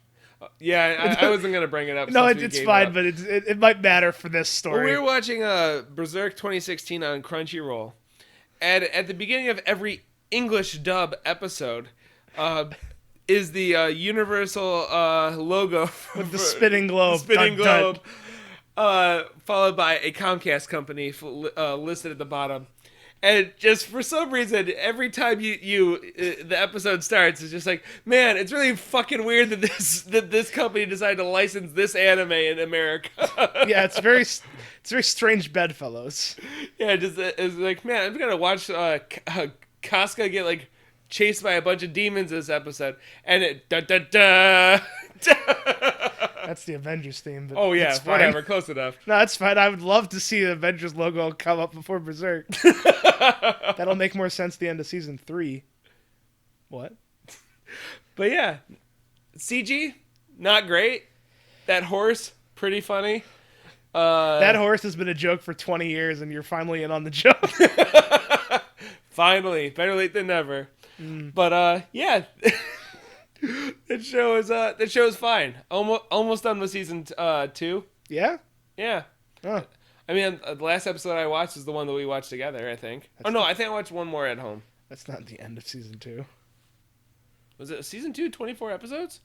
Yeah, I wasn't gonna bring it up. No, it's fine, but it might matter for this story. Well, we were watching Berserk 2016 on Crunchyroll, and at the beginning of every English dub episode, is the Universal logo with the spinning globe, spinning globe, followed by a Comcast company listed at the bottom. And just for some reason, every time the episode starts, it's just like, man, it's really fucking weird that this company decided to license this anime in America. Yeah, it's very strange bedfellows. Yeah, it's like, man, I'm gonna watch Casca get like chased by a bunch of demons this episode, and it da da da. That's the Avengers theme. But oh yeah, whatever, close enough. No, that's fine. I would love to see the Avengers logo come up before Berserk. That'll make more sense at the end of season 3. What? But yeah, CG not great. That horse pretty funny. That horse has been a joke for 20 years, and you're finally in on the joke. Finally, better late than never. But yeah, That show is fine. Almost done with season 2. Yeah. Yeah. Oh, I mean, the last episode I watched is the one that we watched together, I think. I think I watched one more at home. that's not the end of season 2. Was it season 2, 24 episodes?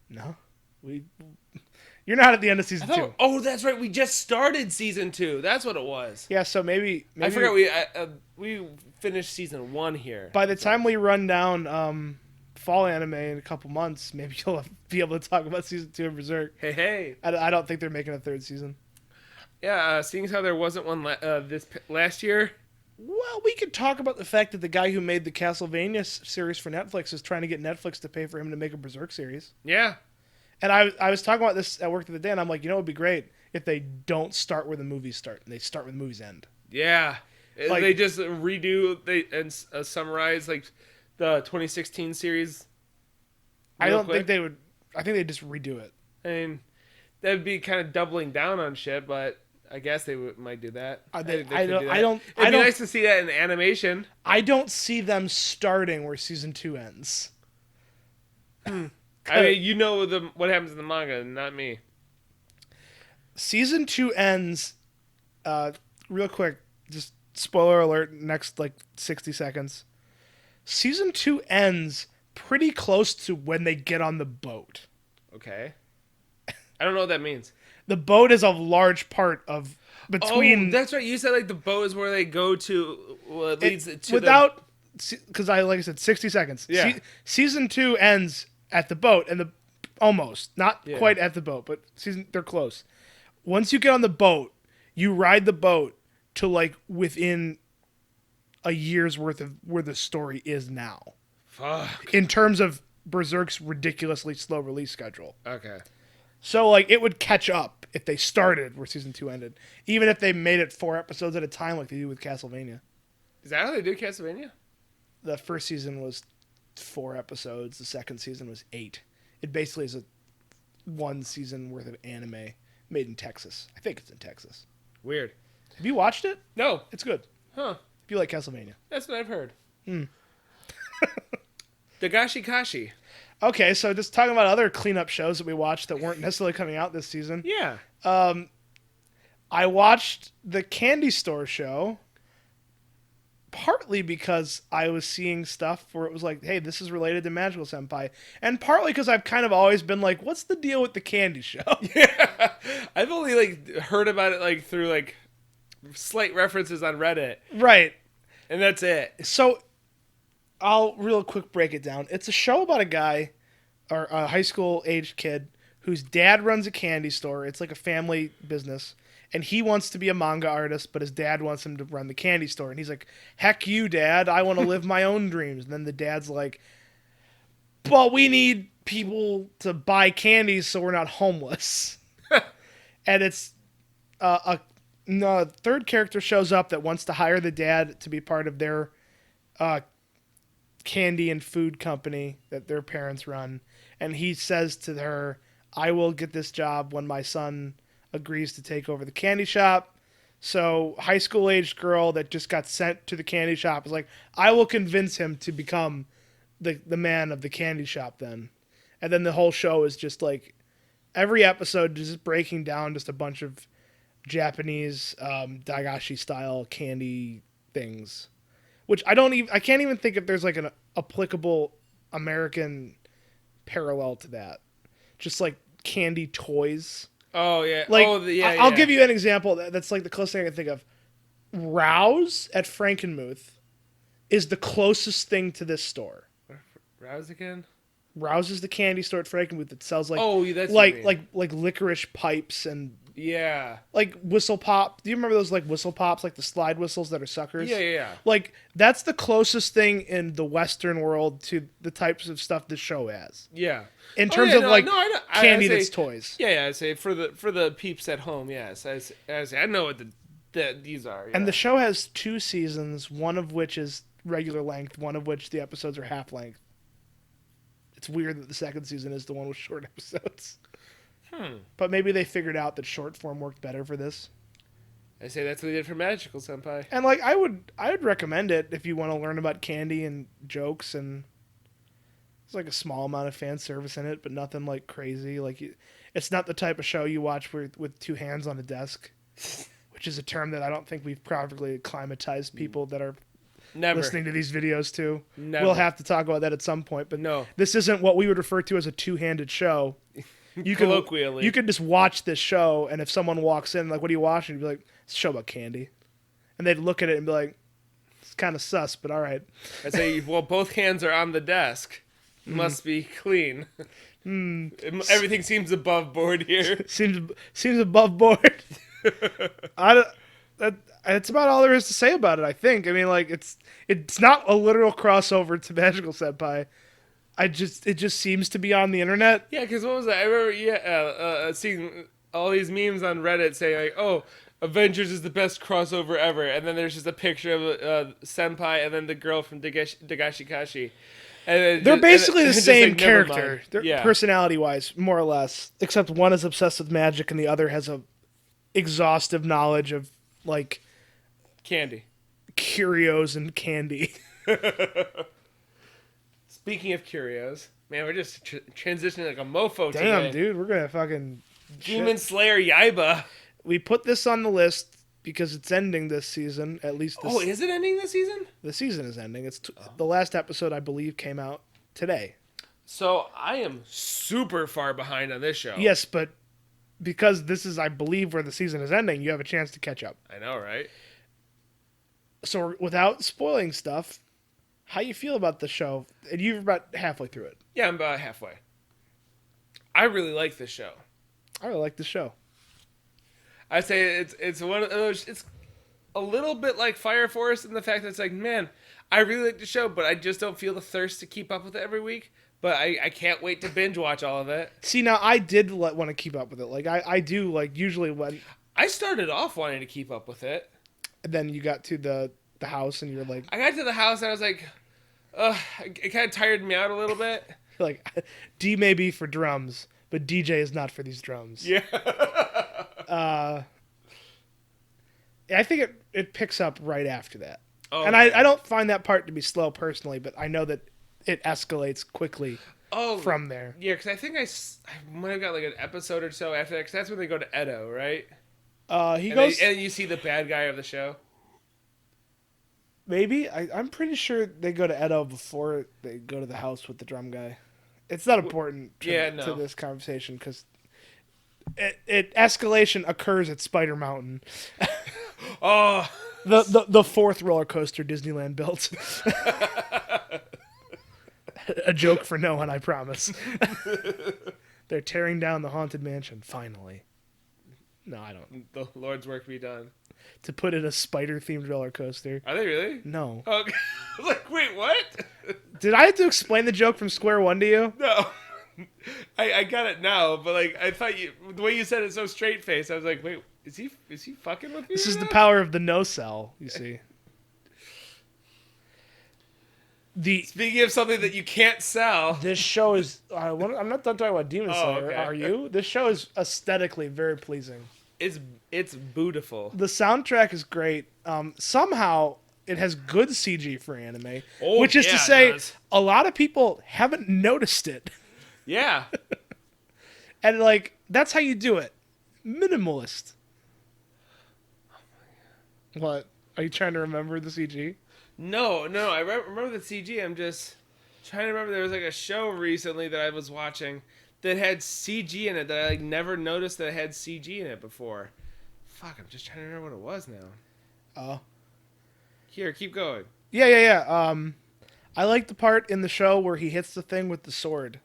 No, you're not at the end of season 2. Oh, that's right. We just started season 2. That's what it was. Yeah, so maybe I forgot we finished season 1 here. by the time we run down fall anime in a couple months, maybe you'll be able to talk about season 2 of Berserk. Hey. I don't think they're making a third season. Yeah, seeing as how there wasn't one last year. Well, we could talk about the fact that the guy who made the Castlevania series for Netflix is trying to get Netflix to pay for him to make a Berserk series. Yeah. And I was talking about this at work the other day, and I'm like, it would be great if they don't start where the movies start, and they start where the movies end. Yeah. Like, they just summarize like the 2016 series. I don't think they would. I think they just redo it. I mean, that'd be kind of doubling down on shit, but I guess they might do that. It'd be nice to see that in animation. I don't see them starting where season 2 ends. I mean, what happens in the manga, not me. Season 2 ends. Real quick, just spoiler alert. Next 60 seconds. Season 2 ends pretty close to when they get on the boat. Okay. I don't know what that means. The boat is a large part of between. Oh, that's right. You said the boat is where they go to. Well, it leads to without because like I said, 60 seconds. Yeah. Season 2 ends at the boat, and almost not quite at the boat, but they're close. Once you get on the boat, you ride the boat to within a year's worth of where the story is now. Fuck. In terms of Berserk's ridiculously slow release schedule. Okay. So it would catch up if they started where season 2 ended, even if they made it 4 episodes at a time like they do with Castlevania. Is that how they do Castlevania? The first season was 4 episodes. The second season was 8. It basically is a 1 season worth of anime made in Texas. I think it's in Texas. Weird. Have you watched it? No. It's good. Huh. If you like Castlevania. That's what I've heard. Dagashi Kashi. Okay, so just talking about other cleanup shows that we watched that weren't necessarily coming out this season. Yeah. I watched the Candy Store show partly because I was seeing stuff where it was like, hey, this is related to Magical Senpai. And partly because I've kind of always been like, what's the deal with the Candy Show? Yeah. I've only heard about it through slight references on Reddit. Right. And that's it. So I'll real quick break it down. It's a show about a guy or a high school aged kid whose dad runs a candy store. It's like a family business. And he wants to be a manga artist, but his dad wants him to run the candy store. And he's like, heck you, Dad. I want to live my own dreams. And then the dad's like, well, we need people to buy candies so we're not homeless. And it's a third character shows up that wants to hire the dad to be part of their candy and food company that their parents run. And he says to her, I will get this job when my son agrees to take over the candy shop. So high school aged girl that just got sent to the candy shop is like, I will convince him to become the man of the candy shop then. And then the whole show is just every episode is just breaking down just a bunch of Japanese Dagashi style candy things, which I can't even think if there's an applicable American parallel to that. Just candy toys. Oh yeah. I'll give you an example. That's the closest thing I can think of. Rouse at Frankenmuth is the closest thing to this store. Rouse again? Rouse is the candy store at Frankenmuth that sells that's like licorice pipes and whistle pop. Do you remember those whistle pops, the slide whistles that are suckers? Yeah. That's the closest thing in the Western world to the types of stuff this show has. Yeah. In terms of candy that's toys. Yeah, I say for the peeps at home. Yes, I know what these are. Yeah. And the show has 2 seasons, one of which is regular length, one of which the episodes are half length. It's weird that the second season is the one with short episodes. But maybe they figured out that short form worked better for this. I say that's what they did for Magical Senpai. And I would recommend it if you want to learn about candy and jokes and There's like a small amount of fan service in it, but nothing like crazy. It's not the type of show you watch with two hands on a desk, which is a term that I don't think we've properly acclimatized people that are Never. listening to these videos to. Never. We'll have to talk about that at some point. But no, this isn't what we would refer to as a two-handed show. Colloquially. You could just watch this show, and if someone walks in, like, what are you watching? You'd be like, it's a show about candy. And they'd look at it and be like, it's kind of sus, but all right. I say, well, both hands are on the desk. Must be clean. Everything seems above board here. seems above board. That's about all there is to say about it, I think. I mean, like, it's not a literal crossover to Magical Senpai. It just seems to be on the internet. Yeah, because what was that? I remember seeing all these memes on Reddit saying, like, oh, Avengers is the best crossover ever. And then there's just a picture of Senpai and then the girl from Dagashi Kashi. And they're basically the same like, character, personality-wise, more or less. Except one is obsessed with magic and the other has a exhaustive knowledge of, like, candy, curios and candy. Speaking of curios, man, we're just transitioning like a mofo today. Damn, dude, we're gonna fucking Demon Slayer Yaiba. We put this on the list because it's ending this season. At least. Oh, is it ending this season? The season is ending. It's the last episode, I believe, came out today. So I am super far behind on this show. Yes, but because this is, I believe, where the season is ending, you have a chance to catch up. I know, right? So without spoiling stuff, how you feel about the show? And you're about halfway through it. Yeah, I'm about halfway. I really like this show. I really like the show. I say it's one of those. It's a little bit like Fire Force in the fact that it's like, man, I really like the show, but I just don't feel the thirst to keep up with it every week. But I can't wait to binge watch all of it. See, now I did want to keep up with it. Like I do. Like usually when I started off wanting to keep up with it, and then you got to the house and you're like, I got to the house and I was like, it kind of tired me out a little bit. Like, D may be for drums, but DJ is not for these drums. Yeah. I think it picks up right after that. Oh, and I don't find that part to be slow personally, but I know that it escalates quickly from there. Yeah, because I think I might have got like an episode or so after that, because that's when they go to Edo, right? And you see the bad guy of the show. Maybe. I'm pretty sure they go to Edo before they go to the house with the drum guy. It's not important to this conversation because escalation occurs at Spider Mountain. Oh, the fourth roller coaster Disneyland built. A joke for no one, I promise. They're tearing down the Haunted Mansion, finally. No, I don't. The Lord's work be done. To put in a spider-themed roller coaster. Are they really? No. Oh, okay. I was like, wait, what? Did I have to explain the joke from Square One to you? No. I got it now, but like I thought the way you said it so straight faced, I was like, wait, is he fucking with me? This is the power of the no sell, you see. Speaking of something that you can't sell, this show is. I'm not done talking about Demon Slayer. Okay. Are you? This show is aesthetically very pleasing. It's beautiful. The soundtrack is great. Somehow it has good CG for anime, Oh, which is yeah, to say, it does. a lot of people haven't noticed it. Yeah. And like that's how you do it, minimalist. What? Are you trying to remember the CG? No. I remember the CG. I'm just trying to remember. There was like a show recently that I was watching that had CG in it that I like never noticed that it had CG in it before. Fuck, I'm just trying to remember what it was now. Oh. Here, keep going. Yeah. I like the part in the show where he hits the thing with the sword.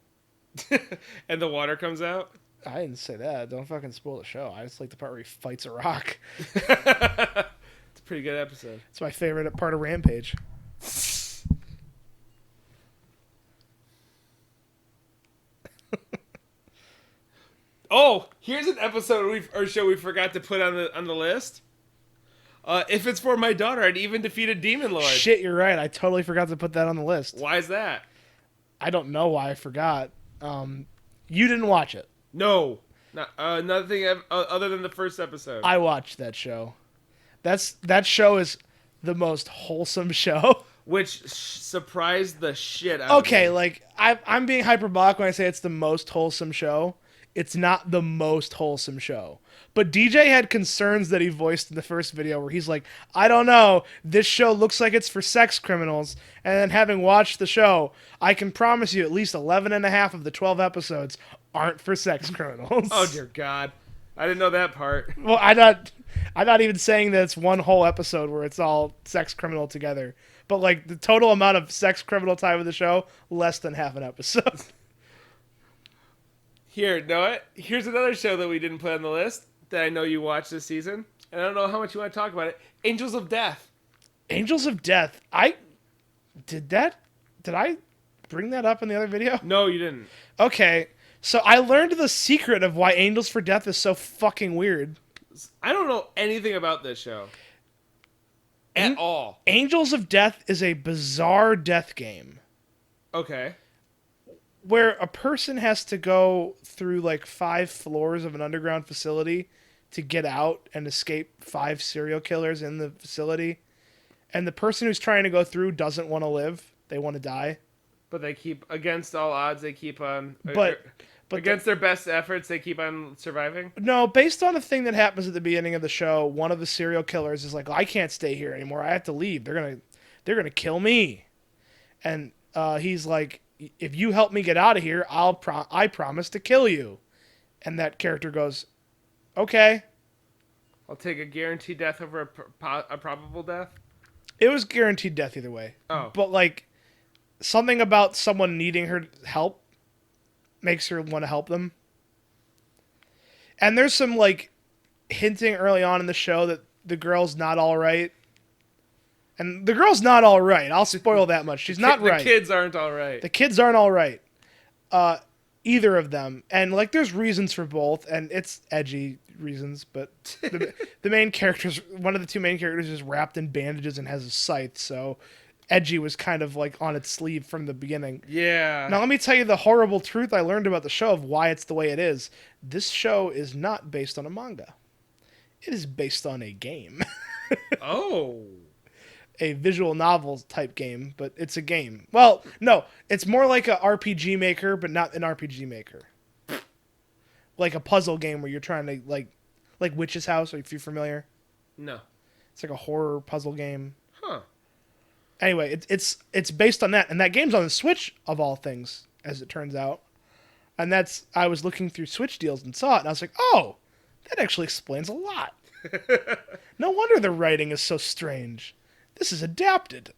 And the water comes out? I didn't say that. Don't fucking spoil the show. I just like the part where he fights a rock. It's a pretty good episode. It's my favorite part of Rampage. Oh, here's an episode or show we forgot to put on the list. If it's for my daughter, I'd even defeat a demon lord. Shit, you're right. I totally forgot to put that on the list. Why is that? I don't know why I forgot. You didn't watch it. No, nothing other than the first episode. I watched that show. That show is the most wholesome show. which surprised the shit out of Okay, me. like I'm being hyperbolic when I say it's the most wholesome show. It's not the most wholesome show. But DJ had concerns that he voiced in the first video where he's like, I don't know, this show looks like it's for sex criminals. And then having watched the show, I can promise you at least 11 and a half of the 12 episodes aren't for sex criminals. Oh dear God, I didn't know that part. Well, I'm not even saying that it's one whole episode where it's all sex criminal together. But like the total amount of sex criminal time of the show, less than half an episode. Here, know it. Here's another show that we didn't put on the list that I know you watched this season, and I don't know how much you want to talk about it. Angels of Death. Angels of Death. I did that. Did I bring that up in the other video? No, you didn't. Okay. So I learned the secret of why Angels for Death is so fucking weird. I don't know anything about this show at all. Angels of Death is a bizarre death game Okay. where a person has to go through like 5 floors of an underground facility to get out and escape 5 serial killers in the facility. And the person who's trying to go through doesn't want to live. They want to die. But they keep, against all odds, they keep on. But against their best efforts, they keep on surviving. No, based on a thing that happens at the beginning of the show, one of the serial killers is like, I can't stay here anymore. I have to leave. They're gonna kill me. And he's like, if you help me get out of here, I promise to kill you. And that character goes, okay. I'll take a guaranteed death over a probable death. It was guaranteed death either way. Oh. But like, something about someone needing her help makes her want to help them. And there's some like hinting early on in the show that the girl's not all right. And the girl's not all right. I'll spoil that much. She's not right. The kids aren't all right. The kids aren't all right. Either of them. And like there's reasons for both, and it's edgy reasons, but the main characters, one of the 2 main characters is wrapped in bandages and has a scythe, so edgy was kind of like on its sleeve from the beginning. Yeah. Now let me tell you the horrible truth I learned about the show of why it's the way it is. This show is not based on a manga. It is based on a game. Oh. A visual novel type game, but it's a game. Well, no, it's more like a RPG maker, but not an RPG maker. Like a puzzle game where you're trying to like Witch's House, if you're familiar. No. It's like a horror puzzle game. Huh. Anyway, it's based on that, and that game's on the Switch of all things, as it turns out. And I was looking through Switch deals and saw it, and I was like, oh, that actually explains a lot. No wonder the writing is so strange. This is adapted.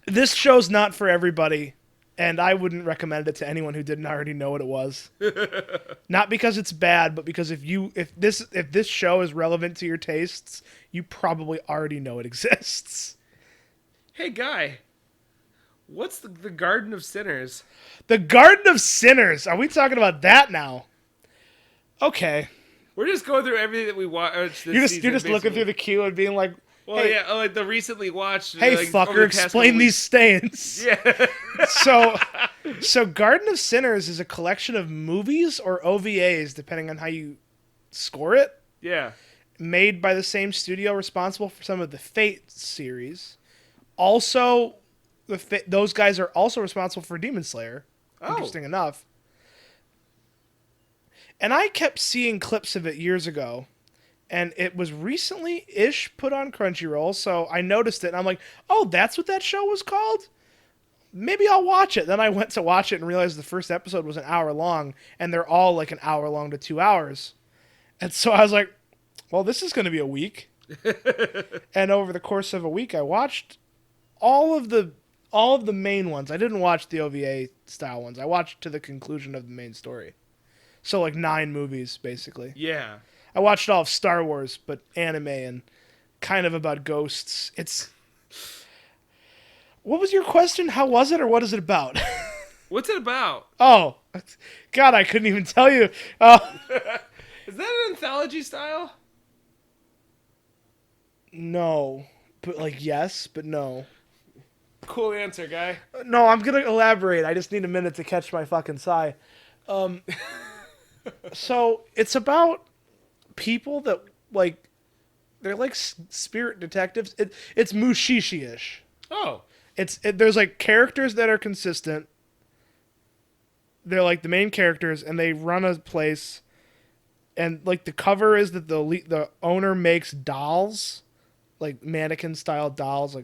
This show's not for everybody, and I wouldn't recommend it to anyone who didn't already know what it was. Not because it's bad, but because if this show is relevant to your tastes, you probably already know it exists. Hey, Guy. What's the Garden of Sinners? The Garden of Sinners. Are we talking about that now? Okay. We're just going through everything that we watched this You're season, just looking through the queue and being like, Well, hey, yeah, like the recently watched. hey like, fucker, over the past explain couple these stains. Yeah. So Garden of Sinners is a collection of movies or OVAs, depending on how you score it, Yeah. made by the same studio responsible for some of the Fate series. Also, those guys are also responsible for Demon Slayer. Oh. Interesting enough. And I kept seeing clips of it years ago, and it was recently-ish put on Crunchyroll, so I noticed it, and I'm like, oh, that's what that show was called? Maybe I'll watch it. Then I went to watch it and realized the first episode was an hour long, and they're all like an hour long to 2 hours. And so I was like, well, this is going to be a week. And over the course of a week, I watched all of the main ones. I didn't watch the OVA style ones. I watched to the conclusion of the main story. So like 9 movies, basically. Yeah. I watched all of Star Wars, but anime and kind of about ghosts. What was your question? How was it, or what is it about? What's it about? Oh, God, I couldn't even tell you. Oh, Is that an anthology style? no. But like, yes, but no. Cool answer, Guy. No, I'm going to elaborate. I just need a minute to catch my fucking sigh. So it's about people that like they're like spirit detectives. It's Mushishi-ish. Oh, There's like characters that are consistent. They're like the main characters, and they run a place. And like the cover is that the owner makes dolls, like mannequin style dolls,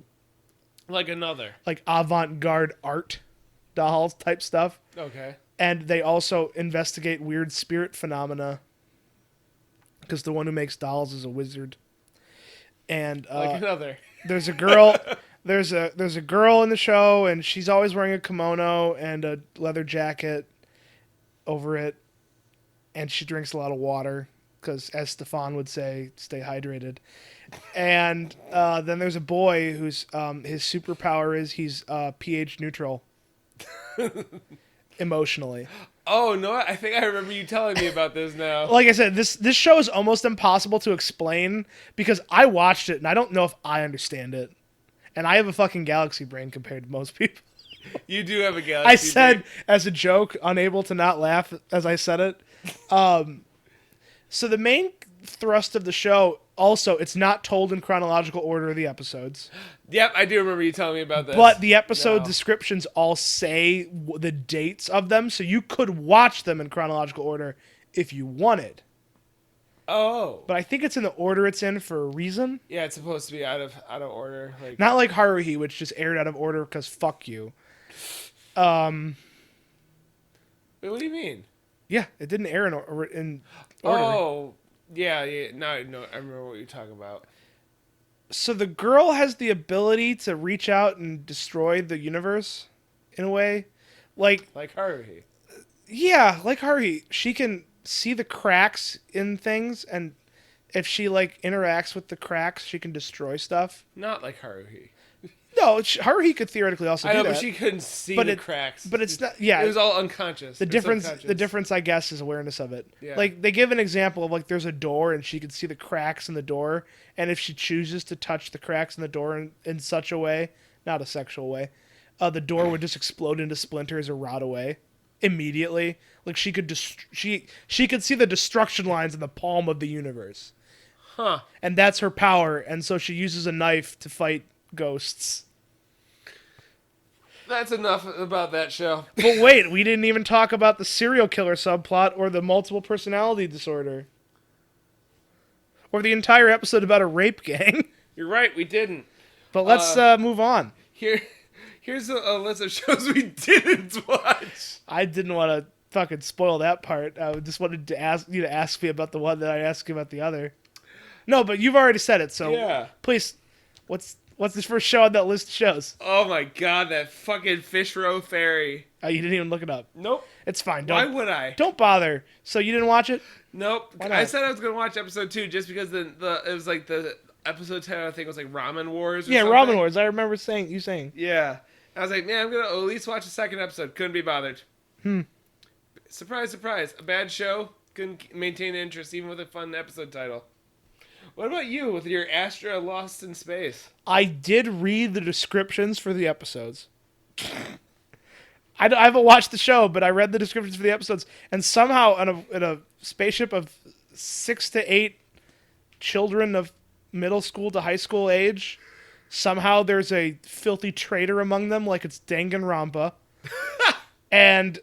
like another. like avant-garde art dolls type stuff. Okay. And they also investigate weird spirit phenomena because the one who makes dolls is a wizard. And Like another. there's a girl there's a girl in the show, and she's always wearing a kimono and a leather jacket over it, and she drinks a lot of water because, as Stefan would say, stay hydrated. And then there's a boy whose his superpower is he's pH neutral emotionally. Oh no! I think I remember you telling me about this now. Like I said, this show is almost impossible to explain because I watched it and I don't know if I understand it. And I have a fucking galaxy brain compared to most people. You do have a galaxy. I said brain. as a joke, unable to not laugh as I said it. So the main thrust of the show, also, it's not told in chronological order of the episodes. Yep, I do remember you telling me about this. But the episode No. descriptions all say the dates of them, so you could watch them in chronological order if you wanted. Oh. But I think it's in the order it's in for a reason. Yeah, it's supposed to be out of order. Like Not like Haruhi, which just aired out of order because fuck you. Wait, what do you mean? Yeah, it didn't air in order. Oh, yeah. No, I remember what you're talking about. So the girl has the ability to reach out and destroy the universe in a way. Like, Like Haruhi. yeah, like Haruhi. She can see the cracks in things, and if she, like, interacts with the cracks, she can destroy stuff. Not like Haruhi. No, Haruhi could theoretically also I do know, that. but she couldn't see But the it- cracks. But it's not, yeah. It was all unconscious. The or difference, subconscious. the difference, I guess, is awareness of it. Yeah. Like they give an example of like there's a door and she can see the cracks in the door, and if she chooses to touch the cracks in the door in such a way, not a sexual way, the door would just explode into splinters or rot away immediately. Like she could she could see the destruction lines in the palm of the universe, Huh. and that's her power. And so she uses a knife to fight ghosts. That's enough about that show. But wait, we didn't even talk about the serial killer subplot or the multiple personality disorder. Or the entire episode about a rape gang. You're right, we didn't. But let's move on. Here's a list of shows we didn't watch. I didn't want to fucking spoil that part. I just wanted to ask you to ask me about the one that I asked you about the other. No, but you've already said it, so Yeah. please, what's this first show on that list of shows? Oh my god, that fucking Fish Row Ferry. Oh, you didn't even look it up. Nope. It's fine. Why would I? Don't bother. So you didn't watch it? Nope. Why not? I said I was gonna watch episode 2 just because it was like the episode title I think was like Ramen Wars. Or Yeah, something. Ramen Wars. I remember you saying. Yeah. I was like, man, I'm gonna at least watch the second episode. Couldn't be bothered. Surprise, surprise. A bad show. Couldn't maintain interest even with a fun episode title. What about you with your Astra Lost in Space? I did read the descriptions for the episodes. I haven't watched the show, but I read the descriptions for the episodes, and somehow in a spaceship of 6 to 8 children of middle school to high school age, somehow there's a filthy traitor among them, like it's Danganronpa. And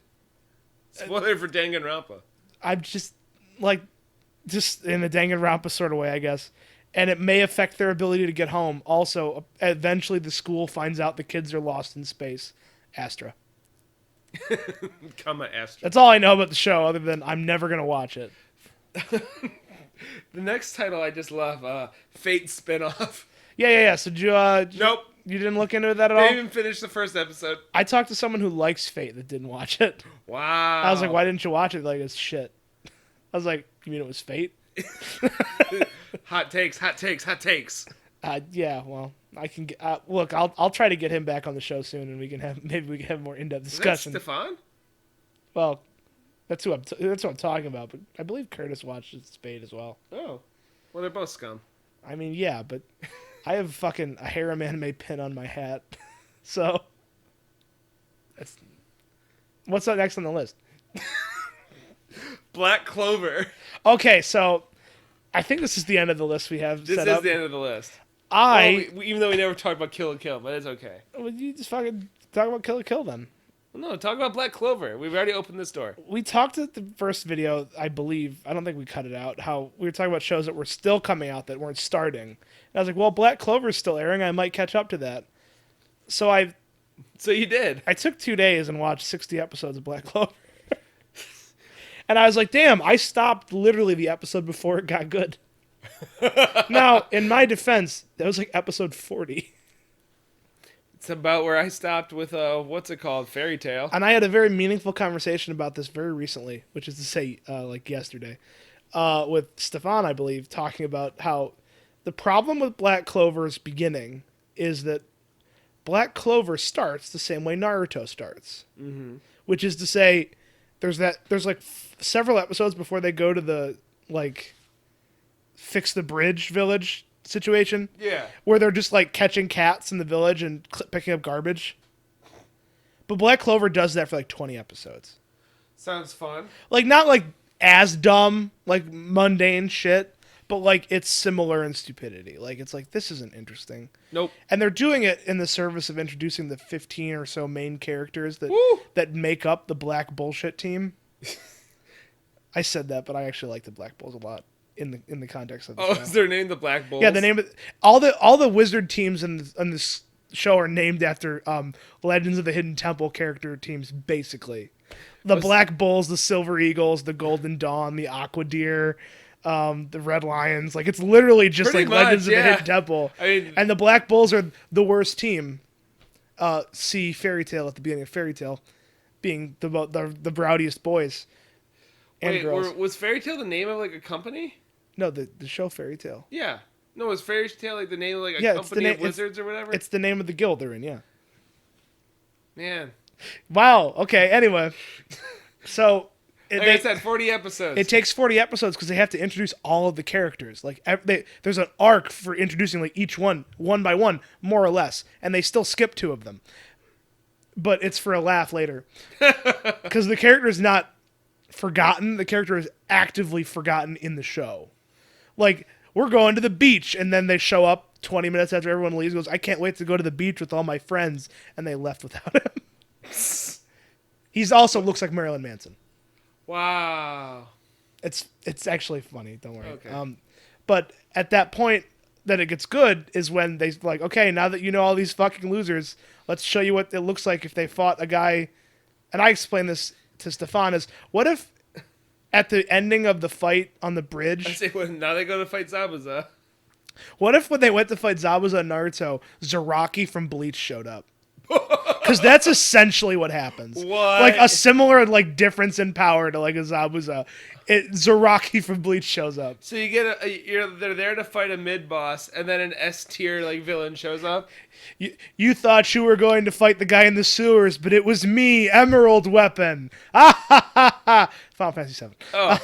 Spoiler for Danganronpa. I'm just in a Danganronpa sort of way, I guess. And it may affect their ability to get home. Also, eventually the school finds out the kids are lost in space. Astra. Comma Astra. That's all I know about the show, other than I'm never going to watch it. The next title I just love, Fate spinoff. Yeah. So Nope. you didn't look into that at Didn't all? even finish the first episode. I talked to someone who likes Fate that didn't watch it. Wow. I was like, why didn't you watch it? Like, it's shit. I was like, you mean it was Fate? Hot takes, hot takes, hot takes. Yeah, well, I can get, look, I'll try to get him back on the show soon, and we can have a more in-depth Is that discussion. Stefan? Well, that's what I'm talking about. But I believe Curtis watched Spade as well. Oh. Well, they're both scum. I mean, yeah, but I have fucking a harem anime pin on my hat, so that's what's up next on the list. Black Clover. Okay, so I think this is the end of the list we have This set is up. the end of the list. I Even though we never talked about Kill la Kill, but it's okay. well, you just fucking talk about Kill la Kill then. Well, no, talk about Black Clover. We've already opened this door. We talked at the first video, I believe. I don't think we cut it out. How we were talking about shows that were still coming out that weren't starting. And I was like, well, Black Clover's still airing. I might catch up to that. So So you did. I took 2 days and watched 60 episodes of Black Clover. And I was like, damn, I stopped literally the episode before it got good. Now, in my defense, that was like episode 40. It's about where I stopped with what's it called? Fairy Tale. And I had a very meaningful conversation about this very recently, which is to say, like yesterday, with Stefan, I believe, talking about how the problem with Black Clover's beginning is that Black Clover starts the same way Naruto starts, which is to say, there's like several episodes before they go to the like fix the bridge village situation. Yeah. Where they're just like catching cats in the village and picking up garbage. But Black Clover does that for like 20 episodes. Sounds fun. Like not like as dumb, like mundane shit, but like it's similar in stupidity. Like it's like this isn't interesting. Nope. And they're doing it in the service of introducing the 15 or so main characters Woo! that make up the Black Bullshit team. I said that, but I actually like the Black Bulls a lot in the context of the show. Is their name the Black Bulls? Yeah, the name of all the wizard teams in this show are named after Legends of the Hidden Temple character teams, basically. The Black Bulls, the Silver Eagles, the Golden Dawn, the Aqua Deer, the Red Lions. Like it's literally just Pretty like much, Legends of the yeah. Hidden Temple. I mean, And the Black Bulls are the worst team. See Fairy Tale at the beginning of Fairy Tale, being the rowdiest boys and wait, girls. was Fairy Tale the name of like a company? No, the show Fairy Tale. Yeah. No, was Fairy Tale like the name of like a Yeah, it's the company name- of wizards or whatever? It's the name of the guild they're in. Yeah. Man. Wow. Okay. Anyway, so Like I said, 40 episodes. it takes 40 episodes because they have to introduce all of the characters. Like there's an arc for introducing like each one by one, more or less, and they still skip 2 of them. But it's for a laugh later because the character is not forgotten. The character is actively forgotten in the show. Like we're going to the beach, and then they show up 20 minutes after everyone leaves. Goes, I can't wait to go to the beach with all my friends, and they left without him. He's also looks like Marilyn Manson. Wow. It's actually funny. Don't worry. Okay. But at that point that it gets good is when they like, okay, now that you know all these fucking losers, let's show you what it looks like if they fought a guy. And I explained this to Stefan is, what if at the ending of the fight on the I bridge, say, well, now they go to fight Zabuza. what if when they went to fight Zabuza and Naruto, Zaraki from Bleach showed up? Because that's essentially what happens. What? Like a similar like difference in power to like a Zabuza. Zaraki from Bleach shows up. So you get they're there to fight a mid boss, and then an S tier like villain shows up. You thought you were going to fight the guy in the sewers, but it was me, Emerald Weapon. Ah ha ha ha! Final Fantasy VII. Oh.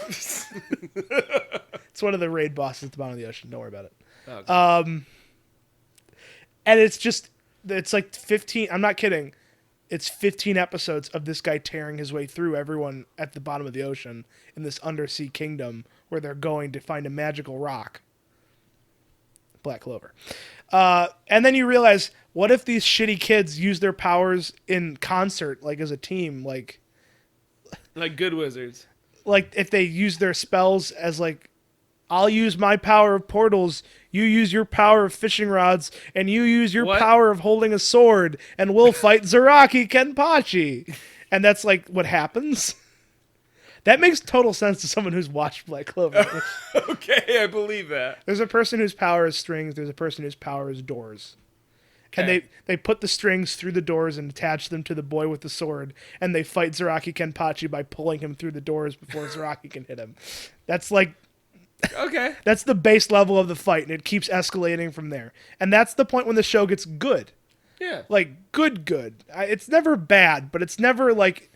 It's one of the raid bosses at the bottom of the ocean. Don't worry about it. Okay. And it's like 15. I'm not kidding. It's 15 episodes of this guy tearing his way through everyone at the bottom of the ocean in this undersea kingdom where they're going to find a magical rock. Black Clover. And then you realize, what if these shitty kids use their powers in concert, like as a team, like good wizards. like if they use their spells as like, I'll use my power of portals, you use your power of fishing rods, and you use your What? power of holding a sword, and we'll fight Zaraki Kenpachi. And that's like what happens. That makes total sense to someone who's watched Black Clover. Okay, I believe that. There's a person whose power is strings, there's a person whose power is doors. And Okay. they put the strings through the doors and attach them to the boy with the sword, and they fight Zaraki Kenpachi by pulling him through the doors before Zaraki can hit him. That's like, Okay. that's the base level of the fight, and it keeps escalating from there. And that's the point when the show gets good. Yeah. Like, good. It's never bad, but it's never like...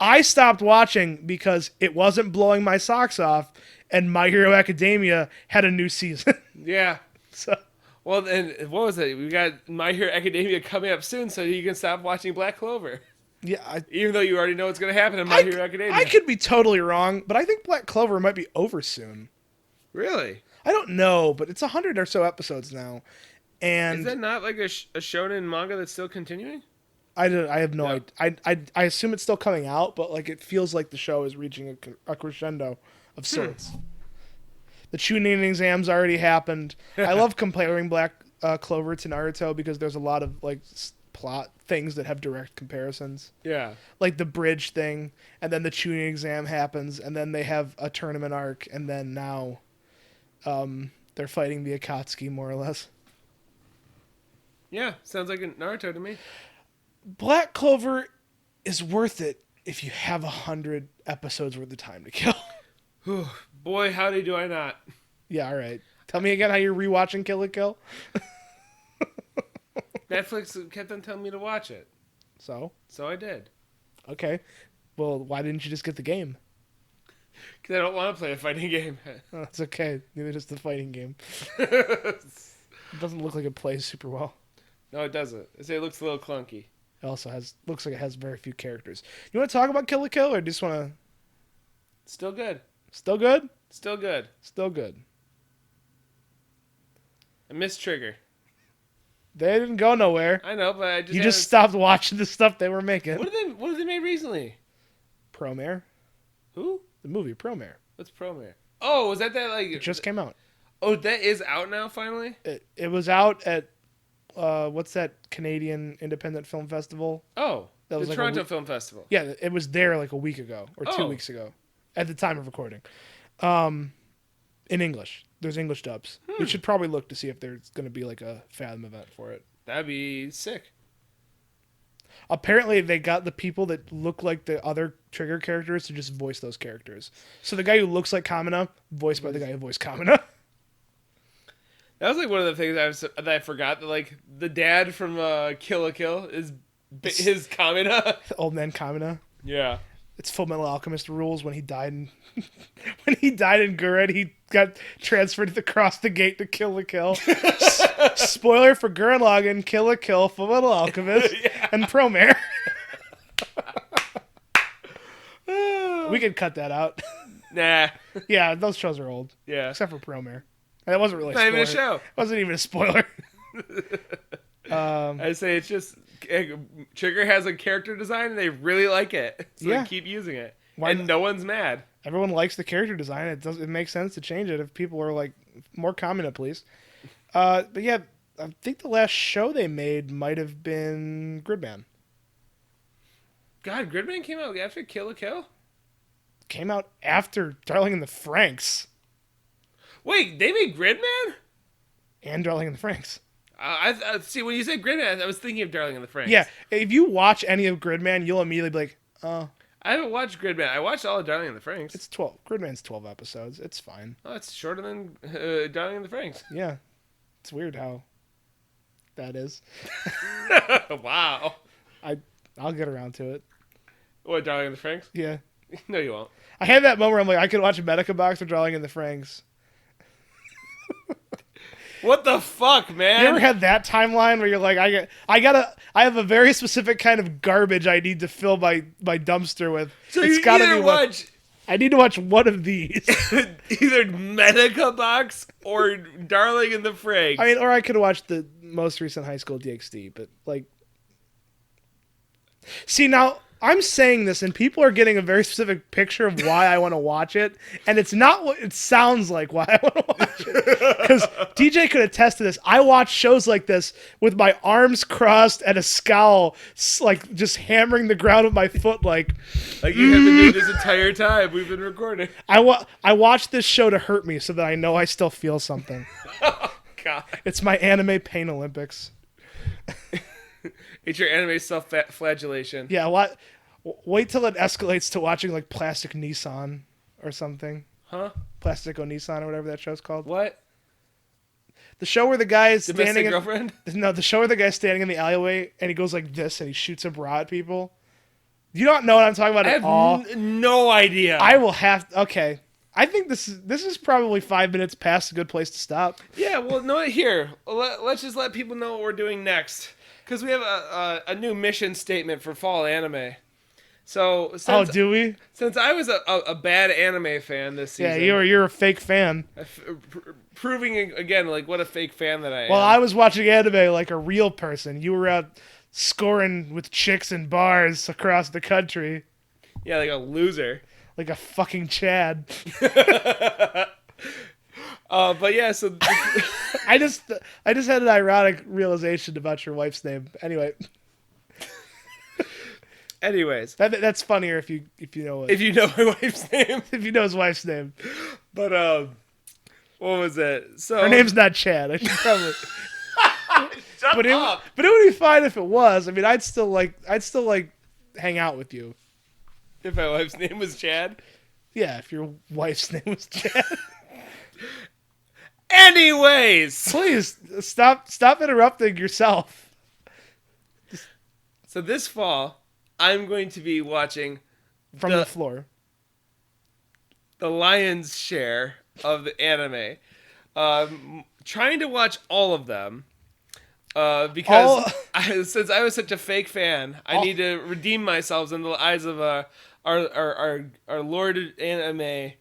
I stopped watching because it wasn't blowing my socks off, and My Hero Academia had a new season. Yeah. So... Well, then what was it? We got My Hero Academia coming up soon, so you can stop watching Black Clover. Yeah, Even though you already know what's going to happen in My Hero Academia. I could be totally wrong, but I think Black Clover might be over soon. Really? I don't know, but it's 100 or so episodes now, Is that and not like a shonen manga that's still continuing? I have no No. idea. I assume it's still coming out, but like it feels like the show is reaching a crescendo of sorts. The Chunin exams already happened. I love comparing Black Clover to Naruto because there's a lot of like plot things that have direct comparisons. Yeah. Like the bridge thing, and then the Chunin exam happens, and then they have a tournament arc, and then now they're fighting the Akatsuki more or less. Yeah. Sounds like a Naruto to me. Black Clover is worth it if you have 100 episodes worth of time to kill. Whew. Boy, howdy do I not. Yeah, all right. Tell me again how you're rewatching Kill la Kill. Netflix kept on telling me to watch it, So, so I did. okay. Well, why didn't you just get the game? Because I don't want to play a fighting game. Oh, it's okay. Neither does the fighting game. It doesn't look like it plays super well. No, it doesn't. I say it looks a little clunky. It also looks like it has very few characters. You want to talk about Kill la Kill, or just want to? Still good. Still good. Still good. Still good. I miss Trigger. They didn't go nowhere. I know, but I just You just stopped watching the stuff they were making. What have they made recently? Promare. Who? The movie Promare. What's Promare? Oh, was that like? It just came out. Oh, that is out now finally. It was out at what's that Canadian Independent Film Festival? Oh, That was the like a Toronto week- Film Festival. Yeah, it was there like a week ago or 2 Oh. weeks ago, at the time of recording. In English, there's English dubs. We should probably look to see if there's going to be like a Fathom event for it. That'd be sick. Apparently, they got the people that look like the other Trigger characters to just voice those characters. So the guy who looks like Kamina, voiced by the guy who voiced Kamina. That was like one of the things that I forgot. That like the dad from Kill la Kill is his Kamina. Old man Kamina. Yeah. It's Full Metal Alchemist rules. When he died in when he died in Gurren, he got transferred across the gate to Kill la Kill. Spoiler for Gurren Lagann, Kill la Kill, Full Metal Alchemist, Yeah. and Promare. We could cut that out. Nah. Yeah, those shows are old, Yeah. except for Promare. That wasn't really a Not spoiler. even a show. It wasn't even a spoiler. I say it's just Trigger has a character design and they really like it, so Yeah. they keep using it, Why and not? no one's mad. Everyone likes the character design. It makes sense to change it if people are like more Kamina, please. But yeah, I think the last show they made might have been Gridman. God, Gridman came out after Kill la Kill. Came out after Darling in the Franxx Wait, they made Gridman? and Darling in the Franxx. I see. When you said Gridman, I was thinking of Darling in the Franxx. Yeah, if you watch any of Gridman, you'll immediately be like, oh, I haven't watched Gridman. I watched all of Darling in the Franxx. it's 12. Gridman's 12 episodes. It's fine. Oh, it's shorter than Darling in the Franxx. Yeah, it's weird how that is. Wow. I'll get around to it. What, Darling in the Franxx? Yeah. No, you won't. I had that moment where I'm like, I could watch a Medica box or Darling in the Franxx. What the fuck, man? You ever had that timeline where you're like, I have a very specific kind of garbage I need to fill my dumpster with. so It's you gotta either be watch I need to watch one of these. either Medica Box or Darling in the Franxx. I mean, or I could watch the most recent High School DxD, but like, see now. I'm saying this, and people are getting a very specific picture of why I want to watch it, and it's not what it sounds like why I want to watch it. Because DJ could attest to this. I watch shows like this with my arms crossed and a scowl, like just hammering the ground with my foot, like you have to do this entire time we've been recording. I watch this show to hurt me so that I know I still feel something. Oh, God. It's my anime pain Olympics. It's your anime self-flagellation. Yeah, wait till it escalates to watching like Plastic Nissan or something. Huh? Plastico Nissan or whatever that show's called. What? The show where the guy is Domestic standing Girlfriend? No, the show where the guy's standing in the alleyway and he goes like this and he shoots a bra at people. You don't know what I'm talking about I at have all. no idea. I will have okay. I think this is probably 5 minutes past a good place to stop. Yeah, well, no, here. Let's just let people know what we're doing next. Because we have a new mission statement for fall anime. So Oh, do we? since I was a bad anime fan this Yeah, season, you're a fake fan. proving again like what a fake fan that I Well, am. I was watching anime like a real person. You were out scoring with chicks in bars across the country Yeah, like a loser. like a fucking Chad. But yeah, so I just had an ironic realization about your wife's name. Anyway, anyways, that's funnier if you know if you know my wife's name, if you know his wife's name. but what was it? So Her name's not Chad. I should probably. Shut But up. it would be fine if it was. I mean, I'd still like hang out with you. If my wife's name was Chad. Yeah, if your wife's name was Chad. Anyways, Please stop interrupting yourself. so this fall, I'm going to be watching From the floor. the lion's share of the anime. Trying to watch all of them. Because since I was such a fake fan, I need to redeem myself in the eyes of our Lord Anime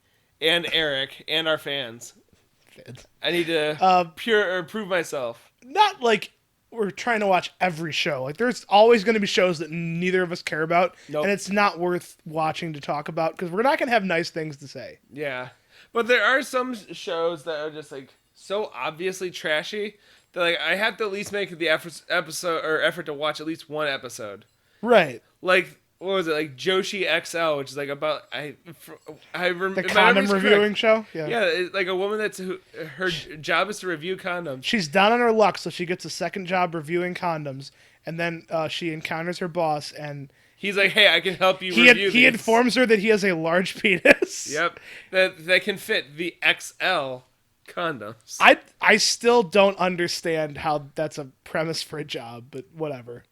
and Eric and our fans. I need to prove myself. Not like we're trying to watch every show. Like there's always going to be shows that neither of us care about, Nope. and it's not worth watching to talk about because we're not going to have nice things to say. Yeah, but there are some shows that are just like so obviously trashy that like I have to at least make the effort to watch at least one episode. Right. Like what was it, like Joshi XL, which is like about The condom reviewing show. Yeah. Yeah, it's like a woman her job is to review condoms. She's down on her luck, so she gets a second job reviewing condoms, and then she encounters her boss, and He's like, "Hey, I can help you review he these." informs her that he has a large penis. Yep, that can fit the XL condoms. I still don't understand how that's a premise for a job, but whatever.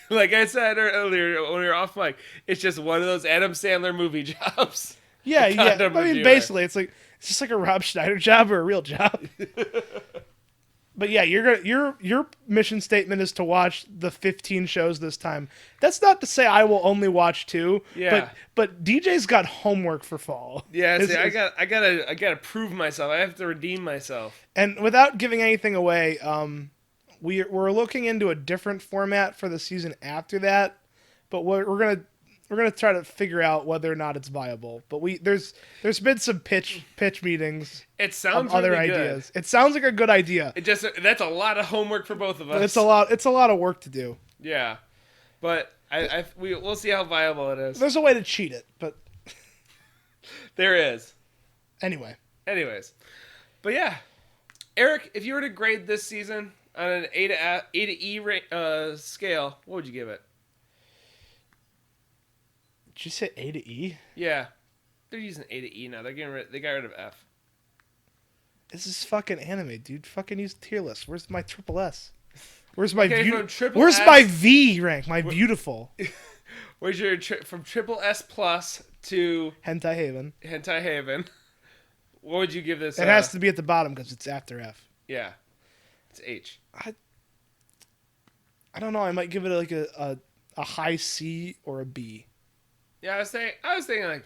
Like I said earlier when we were off mic, it's just one of those Adam Sandler movie jobs. Yeah, A yeah. condom I mean, reviewer. basically, it's just like a Rob Schneider job or a real job. But yeah, your mission statement is to watch the 15 shows this time. That's not to say I will only watch 2. Yeah. But DJ's got homework for fall. Yeah, see, I gotta prove myself. I have to redeem myself. And without giving anything away, we're looking into a different format for the season after that. But we're gonna try to figure out whether or not it's viable. But there's been some pitch meetings. It sounds Other really ideas. It sounds like a good idea. That's a lot of homework for both of us. But it's a lot of work to do. Yeah, but we'll see how viable it is. There's a way to cheat it, but There is. anyway. Anyways, but yeah, Eric, if you were to grade this season on an A to E scale, what would you give it? Did you say A to E? Yeah, they're using A to E now. They got rid of F. This is fucking anime, dude. Fucking use tier list. Where's my triple S? Where's my from triple Where's S- my V rank? My beautiful Where's your from triple S plus to hentai haven. Hentai Haven? What would you give this? It has to be at the bottom because it's after F. Yeah, it's H. I don't know. I might give it like a high C or a B. Yeah, I was thinking like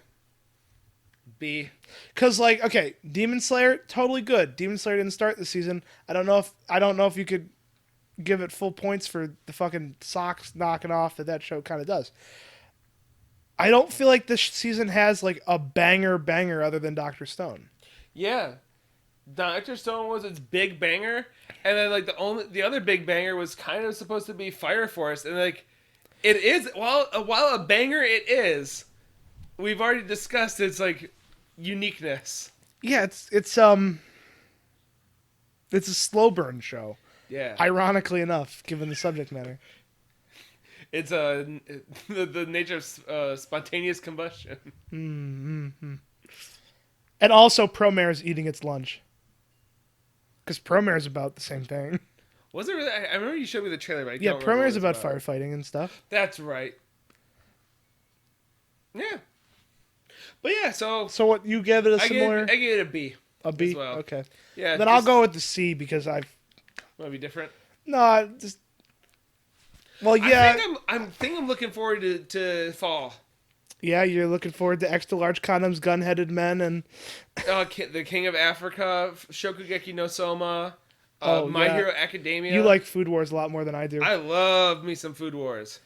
B. Cause like, okay, Demon Slayer, totally good. Demon Slayer didn't start this season. I don't know if you could give it full points for the fucking socks knocking off that show kind of does. I don't feel like this season has like a banger other than Dr. Stone. Yeah, Dr. Stone was its big banger, and then like the other big banger was kind of supposed to be Fire Force, and like it is while a banger it is. We've already discussed its like uniqueness. Yeah, it's a slow burn show. Yeah, Ironically enough, given the subject matter. it's the nature of spontaneous combustion. Mm-hmm. And also, Promare's eating its lunch. Because Promare's about the same thing. Was it really? I remember you showed me the trailer, but I Yeah, don't remember Promare's what it's about firefighting and stuff. That's right. Yeah. But yeah, so What, you gave it a I similar... gave it a B. A B? as well. Okay. Yeah. Then I'll go with the C because I've... Want to be different? No, just... Well, yeah, I think I'm looking forward to fall. yeah, you're looking forward to extra large condoms, gun-headed men, and The King of Africa, Shokugeki no Soma, oh My yeah, Hero you Academia. like Food Wars a lot more than I do. I love me some Food Wars.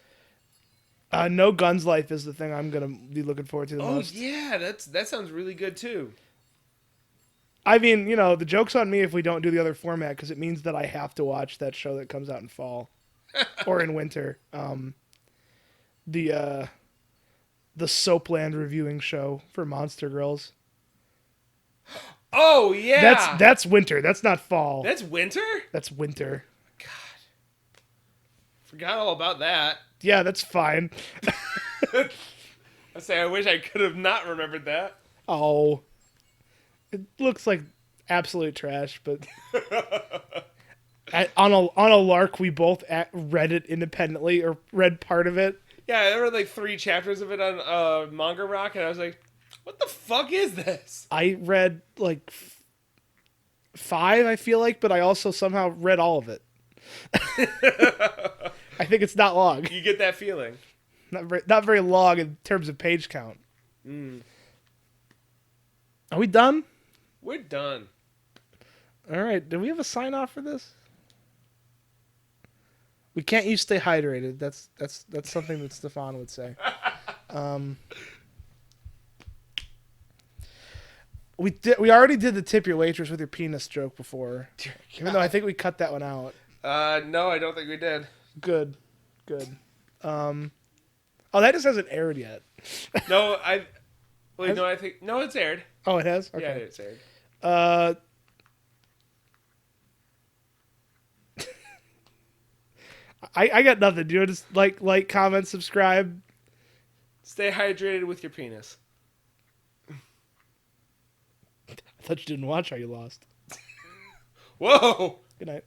No Guns Life is the thing I'm gonna be looking forward to the Oh most. yeah, that sounds really good too. I mean, the joke's on me if we don't do the other format because it means that I have to watch that show that comes out in fall or in winter. The Soapland reviewing show for Monster Girls. Oh yeah, That's winter. That's not fall. that's winter. That's winter. God, forgot all about that. Yeah, that's fine. I say I wish I could have not remembered that. Oh, it looks like absolute trash, but on a lark, we both read it independently or read part of it. Yeah, there were like 3 chapters of it on Manga Rock, and I was like, "What the fuck is this?" I read like 5, I feel like, but I also somehow read all of it. I think it's not long. You get that feeling. Not very long in terms of page count. Are we done? We're done. All right. Do we have a sign off for this? We can't use "stay hydrated." That's something that Stefan would say. We already did the tip your waitress with your penis joke before, even though I think we cut that one out. No, I don't think we did. Good. Oh, that just hasn't aired yet. No, no, I think no, it's aired. Oh, it has. Okay. Yeah, it's aired. I got nothing. Do you just like, comment, subscribe? Stay hydrated with your penis. I thought you didn't watch Are You Lost? Whoa! Good night.